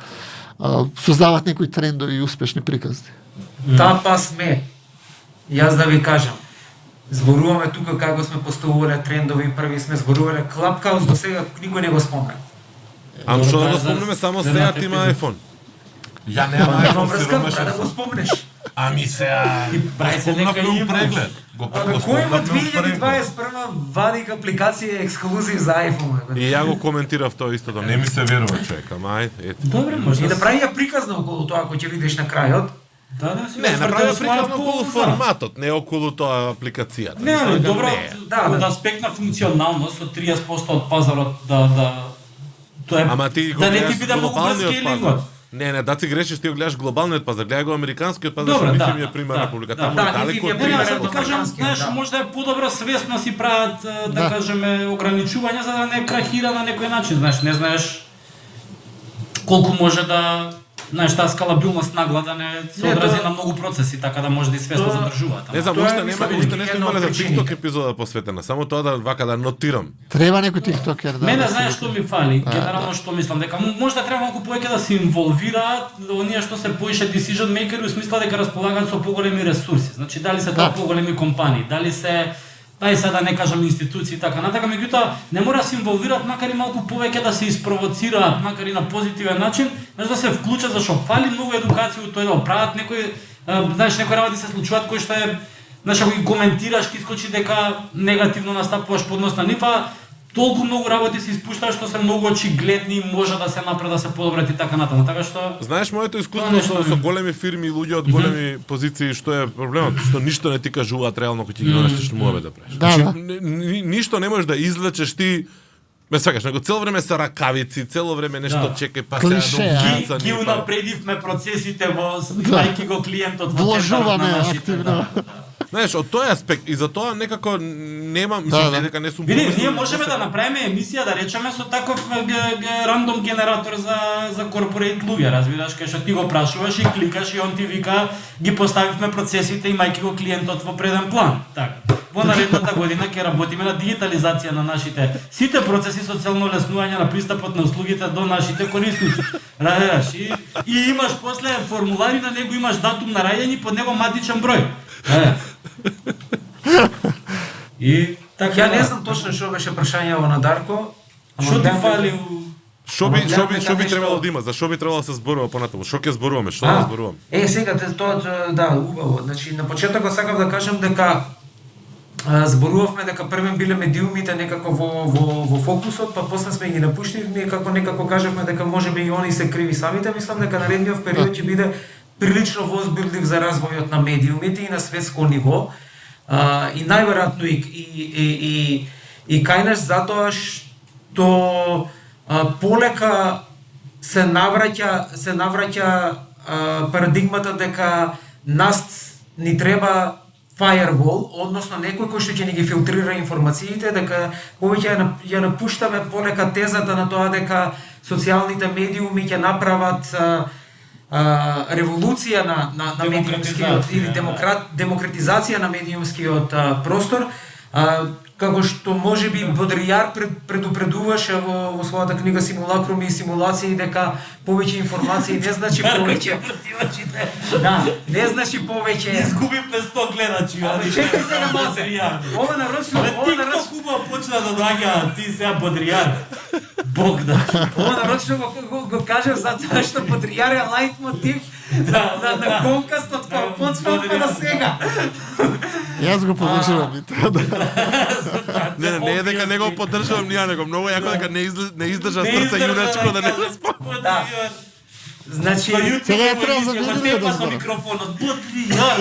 Speaker 3: создават некои трендови и успешни приказни.
Speaker 2: Таа па сме. Јас да ви кажам. Зборуваме тука како сме поставувале трендови, први сме зборувале Clubhouse, до сега никој не го спомна.
Speaker 1: Ама што да го спомнеме, само сега ти има iPhone. Ја немам
Speaker 2: Нема
Speaker 1: iPhone
Speaker 2: врска,
Speaker 1: сиромашен
Speaker 2: да го
Speaker 1: сум.
Speaker 2: спомнеш.
Speaker 1: Ами сега,
Speaker 4: прави се дека
Speaker 1: спомнавме
Speaker 4: има.
Speaker 1: преглед. Го
Speaker 2: Абе, кој во
Speaker 1: спомнавме преглед.
Speaker 2: 2021 вадик апликација ексклузив за iPhone? бе?
Speaker 1: И ја го коментирав тоа истото. Не ми се верува, човек, ама ајде, ете.
Speaker 4: Добре, може
Speaker 2: И да
Speaker 4: се-
Speaker 2: прави ја приказна околу тоа кој ќе видиш на крајот.
Speaker 4: Да, си
Speaker 1: Не,
Speaker 4: го
Speaker 1: направи
Speaker 4: свртел
Speaker 1: приказно
Speaker 4: своја
Speaker 1: околу
Speaker 4: полза.
Speaker 1: форматот, не околу тоа апликацијата.
Speaker 4: Не,
Speaker 1: Мислам
Speaker 4: али
Speaker 1: дека
Speaker 4: добро,
Speaker 1: не.
Speaker 2: Да,
Speaker 4: од
Speaker 2: да.
Speaker 4: аспект на функционалност, со 30% од пазарот да тоа е
Speaker 1: Ама ти го
Speaker 4: да не ти
Speaker 1: гледаш
Speaker 4: биде многу брз
Speaker 1: глобалниот
Speaker 4: скейлингот.
Speaker 1: пазар. Не, да ти грешиш, ти го гледаш глобалниот пазар, гледај го американскиот пазар,
Speaker 4: Добре,
Speaker 1: што
Speaker 4: да,
Speaker 1: мислим ја пример
Speaker 4: да,
Speaker 1: Република.
Speaker 4: да.
Speaker 1: Таму
Speaker 2: Да,
Speaker 1: е
Speaker 2: нифи
Speaker 1: далеко
Speaker 2: ми е
Speaker 1: од
Speaker 4: Не,
Speaker 2: пример.
Speaker 4: не,
Speaker 1: примерот.
Speaker 4: само ти кажам,
Speaker 2: американски,
Speaker 4: знаеш,
Speaker 2: да.
Speaker 4: може да е подобро свесно си прават, да
Speaker 3: Да.
Speaker 4: кажеме, ограничувања за да не крахира на некој начин, знаеш, не знаеш колку може да, знаеш, таа скалабилност нагла да не се
Speaker 2: Не,
Speaker 4: одрази
Speaker 2: тоа-
Speaker 4: на многу процеси, така да може да и свесно
Speaker 2: Тоа-
Speaker 4: задржуваат.
Speaker 1: Не
Speaker 4: ама.
Speaker 1: знам,
Speaker 2: Тоа е,
Speaker 1: уште
Speaker 2: мислам,
Speaker 1: нема, уште не
Speaker 2: една
Speaker 1: сме
Speaker 2: од
Speaker 1: имале за
Speaker 2: причините.
Speaker 1: TikTok епизода посветена, само тоа да вака да нотирам.
Speaker 3: Треба некој тиктокер да...
Speaker 4: Мене
Speaker 3: да
Speaker 4: знаеш
Speaker 3: се-
Speaker 4: што ми фали, генерално што мислам дека можда треба малку повеќе да се инволвираат оние што се поише decision makeri у смисла дека располагаат со поголеми ресурси. Значи дали се тоа
Speaker 3: Да.
Speaker 4: поголеми компании, дали се сега да не кажам институции и така натака, меѓутоа не мора да се инволвираат макар и малку повеќе да се испровоцираат, макар и на позитивен начин, значи да се вклучат зашто фали многу едукација у тоа да прават некои знаеш некои работи се случуваат кои што е знаеш ако ги коментираш ки искочи дека негативно настапуваш по однос на нив, а толку многу работи се испуштаат што се многу очигледни и може да се направи да се подобрат и така натаму. Така што
Speaker 1: Знаеш, моето искуство
Speaker 4: Тоа нешто
Speaker 1: со
Speaker 4: ми-
Speaker 1: големи фирми и луѓе од големи позиции, што е проблемот? Што ништо не ти кажуваат реално кога ти ги донесеш муабе да правиш.
Speaker 3: Да, да.
Speaker 1: Ништо не можеш да извлечеш ти ме сакаш, него цело време се ракавици, цело време нешто
Speaker 4: Да.
Speaker 1: чекај, па
Speaker 3: Клише, а?
Speaker 4: ги унапредивме процесите во
Speaker 3: Да.
Speaker 4: имајќи го клиентот во
Speaker 3: Вложуваме
Speaker 4: центарот на нашите,
Speaker 3: активно.
Speaker 4: да.
Speaker 1: Знаеш, од тој аспект и за тоа некако немам,
Speaker 3: Да,
Speaker 1: мислам,
Speaker 3: да.
Speaker 1: дека не сум
Speaker 4: Види,
Speaker 1: помислил
Speaker 4: ние можеме да направиме емисија, да речеме, со таков рандом генератор за корпорейт луѓе, разбираш, кај што ти го прашуваш и кликаш и он ти вика, ги поставивме процесите имајќи го клиентот во преден план. Така. Во наредната година ќе работиме на дигитализација на нашите сите процеси со цел олеснување на пристапот на услугите до нашите корисници. Разбираш? И имаш после формулар и на него имаш датум на раѓање и под него матичен број. И така.
Speaker 2: Ја не знам точно што беше прашањето на Дарко. ама
Speaker 4: Што ти
Speaker 2: беа-
Speaker 4: фали
Speaker 1: Што би
Speaker 2: Ама гледам
Speaker 1: што би
Speaker 2: дека
Speaker 1: требало
Speaker 2: нешто-
Speaker 1: да има? За што би требало да се зборува понатаму? Што ќе зборуваме? Што да зборуваме?
Speaker 2: Сега тоа да, убаво. Значи на почетокот сакав да кажам дека зборувавме дека првен биле медиумите некако во фокусот, па после сме ги напуштивме како некако кажавме дека можеби и они се криви самите. Мислам дека наредниот период ќе биде прилично возбудлив за развојот на медиумите и на светско ниво. И најверојатно и кај нас затоа што полека се навраќа парадигмата дека нас ни треба firewall, односно некој кој што ќе ни ги филтрира информациите, дека повеќе ја напуштаме полека тезата на тоа дека социјалните медиуми ќе направат револуција на медиумскиот или демократизација на медиумскиот простор, како што можеби Бодрияр предупредуваше во својата книга Симулакруми и симулации дека повеќе информации не значи повеќе. Да, не значи повеќе.
Speaker 4: Изгубивме 100 гледачи,
Speaker 2: Абе, чекај сега малце. Ова нарочно,
Speaker 4: TikTok хубаво почна да доаѓа, ти сега Бодрияр. Бог да.
Speaker 2: ова нарочно го кажав затоа што Бодрияр е лајт мотив на конкастот кој почнав па до сега.
Speaker 3: Јас го подржувам и тоа да.
Speaker 1: Не е дека не го поддржувам ние, него многу јако дека не издржа срце јуначко да не го спомне.
Speaker 2: Да. Значи,
Speaker 3: Сега ја треба за Вирилија да
Speaker 4: со
Speaker 3: зборам.
Speaker 4: микрофонот. Бодрияр.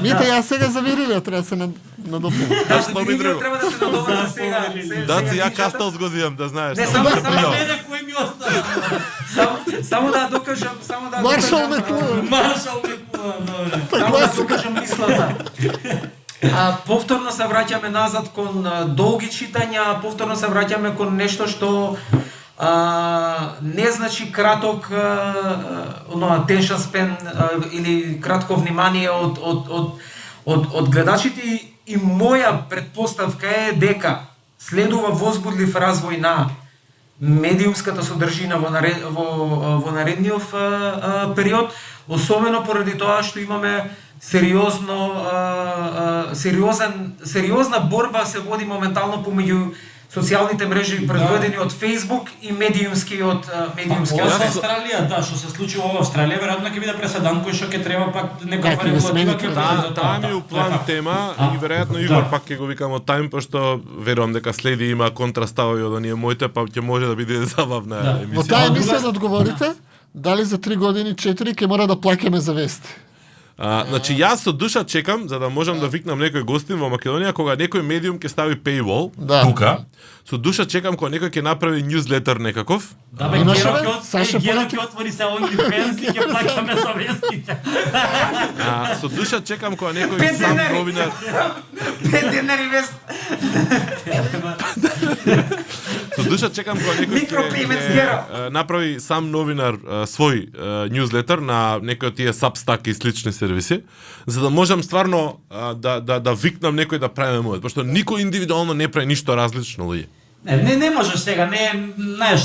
Speaker 3: Мите, јас сега за Вирилија треба да се надопнем.
Speaker 2: да,
Speaker 1: спомни
Speaker 2: видео
Speaker 1: друго.
Speaker 2: треба да се надобра за сега.
Speaker 1: Да,
Speaker 2: Сега
Speaker 1: ја
Speaker 2: ти
Speaker 1: кастал го зијам, да знаеш.
Speaker 2: Не,
Speaker 1: само
Speaker 2: само-
Speaker 1: се
Speaker 2: само
Speaker 1: придал.
Speaker 4: Мене кој ми остана?
Speaker 2: само да докажам,
Speaker 3: Маршал Меклуан.
Speaker 4: Маршал Мекуа, добре.
Speaker 2: Само да докажам мислата. Повторно се враќаме назад кон долги читања, повторно се враќаме кон нешто што не значи краток attention span или кратко внимание од гледачите и моја предпоставка е дека следува возбудлив развој на медиумската содржина во наредниот период, особено поради тоа што имаме сериозна борба се води моментално помеѓу социјалните мрежи предводени од Facebook и медиумски од медиумски
Speaker 4: Ова
Speaker 2: од
Speaker 4: со Австралија, да, што се случи во Австралија, веројатно ќе биде преседан кој што ќе треба пак некаква
Speaker 3: ќе го смени
Speaker 4: регулатива ќе
Speaker 3: тоа.
Speaker 4: бъде за тоа.
Speaker 1: Таа ми у план
Speaker 4: Така.
Speaker 1: тема
Speaker 4: А,
Speaker 1: и веројатно
Speaker 4: да.
Speaker 1: Игор пак ќе го викам од тајм, пошто верувам дека следи има контраставови од оние моите, па ќе може да биде забавна
Speaker 4: Да.
Speaker 3: Во
Speaker 1: емисија.
Speaker 3: таа
Speaker 4: А, друга-
Speaker 3: емисија да одговорите, дали за 3 години, 4 ќе мора да плаќаме за вести.
Speaker 1: Значи јас со душа чекам за да можам да викнам некој гостин во Македонија кога некој медиум ќе стави paywall
Speaker 3: Да.
Speaker 1: тука. Со душа чекам кога некој ќе направи newsletter некаков.
Speaker 4: Да, бе,
Speaker 3: Имаше,
Speaker 4: Геро
Speaker 3: бе?
Speaker 4: ќе
Speaker 3: Саша
Speaker 4: Геро
Speaker 3: порати-
Speaker 4: ќе отвори се OnlyFans и ќе плаќаме за вестите.
Speaker 1: Со душа чекам кога некој
Speaker 2: 5
Speaker 1: сам
Speaker 2: денари.
Speaker 1: новинар
Speaker 2: 5 денари вест.
Speaker 1: Со душа чекам кога некој
Speaker 2: Micropayments, Геро.
Speaker 1: направи сам новинар свој newsletter на некој од тие Substack и слични сервиси, за да можам стварно да викнам некој да правиме мојот, пошто никој индивидуално не прави ништо различно луѓе.
Speaker 4: Не можеш сега, знаеш,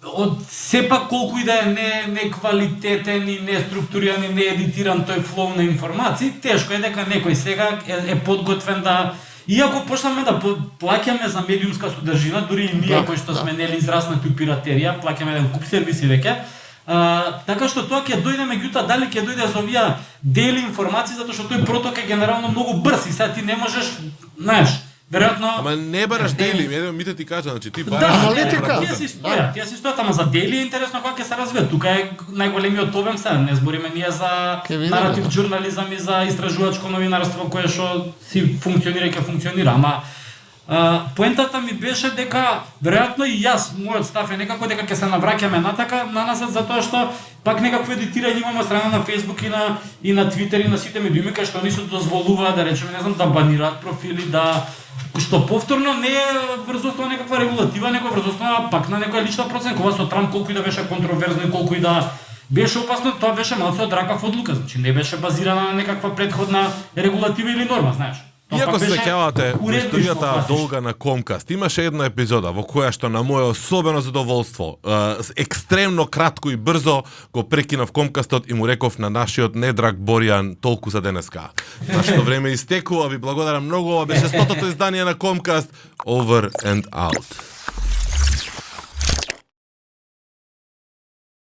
Speaker 4: од сепак колку и да е не квалитетен и не структуриран и не едитиран тој флоу на информации, тешко е дека некој сега е подготвен да иако почнаме да плаќаме за медиумска содржина, дури и ние
Speaker 3: Да,
Speaker 4: кои што
Speaker 3: да.
Speaker 4: сме нели израснати у пиратерија, плаќаме еден куп сервиси веќе. Така што тоа ќе дојде, меѓутоа дали ќе дојде за овие дели информации, затоа што тој проток е генерално многу брз и сега ти не можеш, знаеш, веројатно
Speaker 1: Ама не бараш дели, мите ти кажа, значи ти
Speaker 4: да,
Speaker 1: бараш
Speaker 3: аналитика.
Speaker 4: тие си стојат, ама за дели е интересно кога ќе се развијат. Тука е најголемиот обем сега, не збориме ние за
Speaker 3: Ќе видиме.
Speaker 4: наратив журнализам и за истражувачко новинарство кое што си функционира и ќе функционира, ама поентата ми беше дека веројатно и јас мојот став е некако дека ќе се навраќаме натака наназад затоа што пак некакво едитирање имаме од страна на Facebook и на Twitter и на сите медиуми кај што ни се дозволуваат да речеме не знам да банираат профили, да што повторно не е врз основа некаква регулатива, него врз основа пак на некоја лична проценка. Ова со Трамп колку и да беше контроверзно и колку и да беше опасно, тоа беше малку од ракав одлука, значи не беше базирана на некаква претходна регулатива или норма, знаеш. Тоа
Speaker 1: Иако
Speaker 4: пак
Speaker 1: се
Speaker 4: беше
Speaker 1: сеќавате
Speaker 4: уредно што
Speaker 1: историјата
Speaker 4: платиш.
Speaker 1: долга на Comcast, имаше една епизода во која што на моје особено задоволство, екстремно кратко и брзо го прекинав Comcastот и му реков на нашиот недраг Боријан толку за денеска. Нашето време истекува, ви благодарам многу, ова беше 100-тото издание на Comcast, over and out.